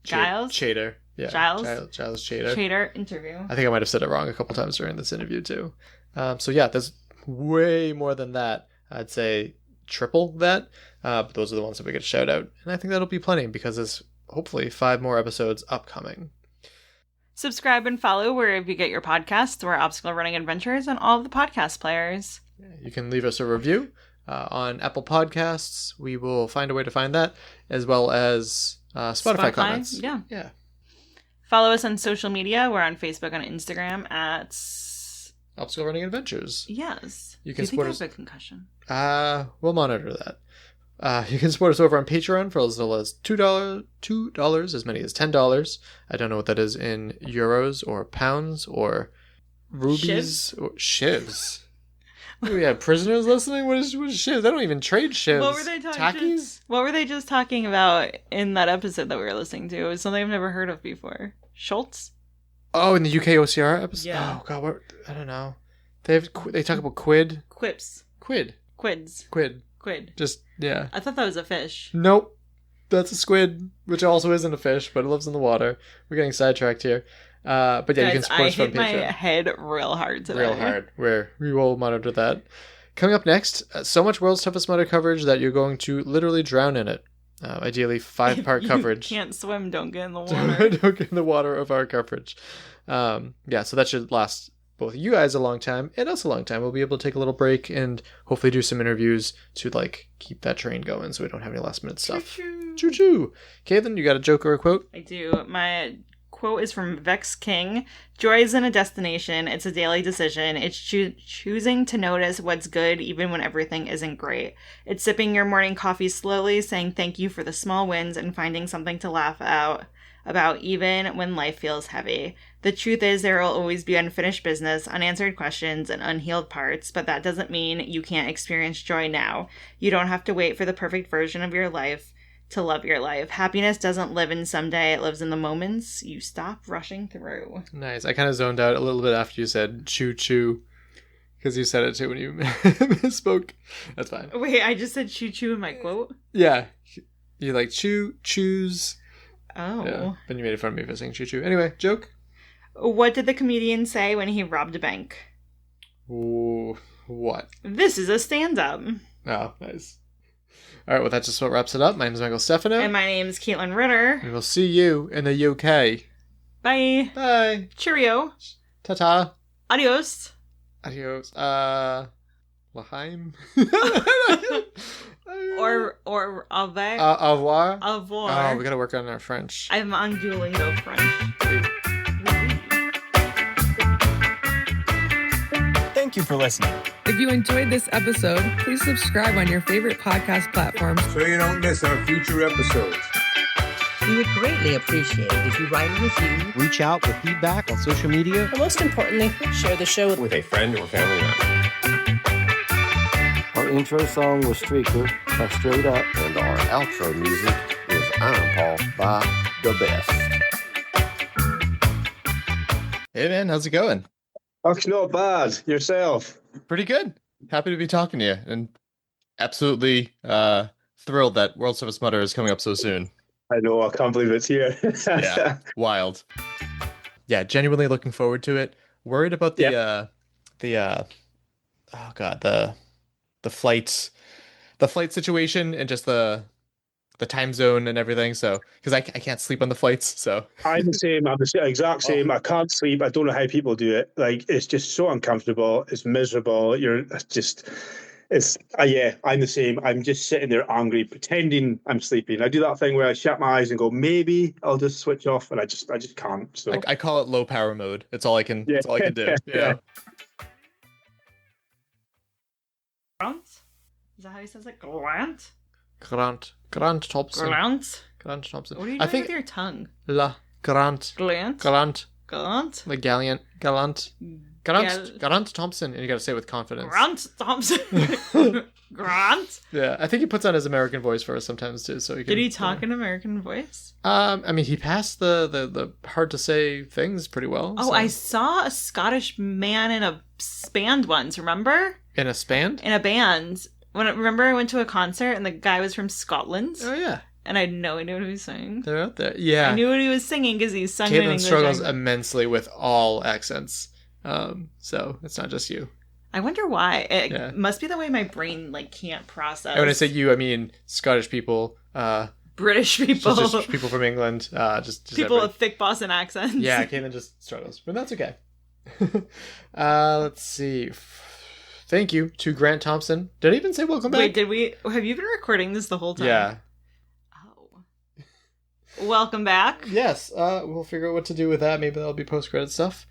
Chater. Yeah. Giles Chater. Chater interview. I think I might have said it wrong a couple times during this interview too. So yeah, there's way more than that. I'd say triple that. But those are the ones that we get a shout out. And I think that'll be plenty because there's hopefully 5 more episodes upcoming. Subscribe and follow wherever you get your podcasts or Obstacle Running Adventures on all of the podcast players. You can leave us a review on Apple Podcasts. We will find a way to find that, as well as Spotify comments. Yeah. Follow us on social media. We're on Facebook and Instagram at Obstacle Running Adventures. Yes. You can Do you think I support have a concussion? We'll monitor that. You can support us over on Patreon for as little as $2, as many as $10. I don't know what that is in euros or pounds or rubies or shivs. Do we have prisoners listening? What is shivs? I don't even trade shivs. What were they talking? What were they just talking about in that episode that we were listening to? It was something I've never heard of before. Schultz? Oh, in the UKOCR episode? Yeah. Oh god, what? I don't know. They talk about quid. Quips. Quid. Quids. Quid. Quid. Just yeah. I thought that was a fish. Nope. That's a squid, which also isn't a fish, but it lives in the water. We're getting sidetracked here. But yeah, guys, you can support us from Patreon. I hit my head real hard today. Real hard. We will monitor that. Coming up next, so much World's Toughest Mudder coverage that you're going to literally drown in it. Ideally, 5-part coverage. You can't swim, don't get in the water. Don't get in the water of our coverage. Yeah, so that should last both you guys a long time and us a long time. We'll be able to take a little break and hopefully do some interviews to keep that train going so we don't have any last minute stuff. Choo-choo. Katelyn, you got a joke or a quote? I do. My quote is from Vex King. Joy isn't a destination. It's a daily decision. It's choosing to notice what's good even when everything isn't great. It's sipping your morning coffee slowly, saying thank you for the small wins and finding something to laugh about even when life feels heavy. The truth is there will always be unfinished business, unanswered questions, and unhealed parts, but that doesn't mean you can't experience joy now. You don't have to wait for the perfect version of your life to love your life. Happiness doesn't live in someday, it lives in the moments you stop rushing through. Nice. I kind of zoned out a little bit after you said choo-choo, because you said it too when you misspoke. That's fine. Wait, I just said choo-choo in my quote? Yeah. You choose. Oh. Yeah. Then you made fun of me for saying choo-choo. Anyway, joke? What did the comedian say when he robbed a bank? Ooh, what? This is a stand-up. Oh, nice. All right, well, that's just what wraps it up. My name is Michael Stefano. And my name is Katelyn Ritter. And we'll see you in the UK. Bye. Bye. Cheerio. Ta-ta. Adios. Adios. Laheim? or au revoir. Au revoir? Au revoir. Oh, we gotta work on our French. I'm on Duolingo French. Thank you for listening. If you enjoyed this episode, please subscribe on your favorite podcast platforms so you don't miss our future episodes. We would greatly appreciate it if you write a review. Reach out with feedback on social media. And most importantly, share the show with a friend or family member. Our intro song was Streaker by Straight Up. And our outro music is I'm Paul by The Best. Hey, man, how's it going? It's not bad. Yourself? Pretty good. Happy to be talking to you, and absolutely thrilled that World's Toughest Mudder is coming up so soon. I know. I can't believe it's here. Yeah, wild. Yeah, genuinely looking forward to it. Worried about the flight situation and just the time zone and everything. So, because I can't sleep on the flights. So I'm the same. I'm the exact same. I can't sleep. I don't know how people do it. It's just so uncomfortable. It's miserable. I'm the same. I'm just sitting there angry, pretending I'm sleeping. I do that thing where I shut my eyes and go, maybe I'll just switch off, and I just can't. So I call it low power mode. It's all I can. It's all I can do. Yeah. Grant? Is that how he says it? Grant? Grant Thompson. Grant? Grant Thompson. What are you doing with your tongue? Grant. Grant? Like Gallant. Grant Thompson. And you gotta say it with confidence. Grant Thompson. Grant? Yeah, I think he puts on his American voice for us sometimes too. So he can, Did he talk in American voice? I mean, he passed the hard to say things pretty well. Oh, so. I saw a Scottish man in a band once, remember? In a band? In a band. Remember I went to a concert and the guy was from Scotland? Oh, yeah. And I had no idea what he was saying. They're out there. Yeah. I knew what he was singing because he sung in English. Katelyn struggles immensely with all accents. So it's not just you. I wonder why. It must be the way my brain can't process. And when I say you, I mean Scottish people, British people, just people from England, just people with thick Boston accents. Yeah, Katelyn just struggles, but that's okay. Let's see. Thank you to Grant Thompson. Did I even say welcome back? Wait, did we? Have you been recording this the whole time? Yeah. Oh. Welcome back. Yes. We'll figure out what to do with that. Maybe that'll be post-credit stuff.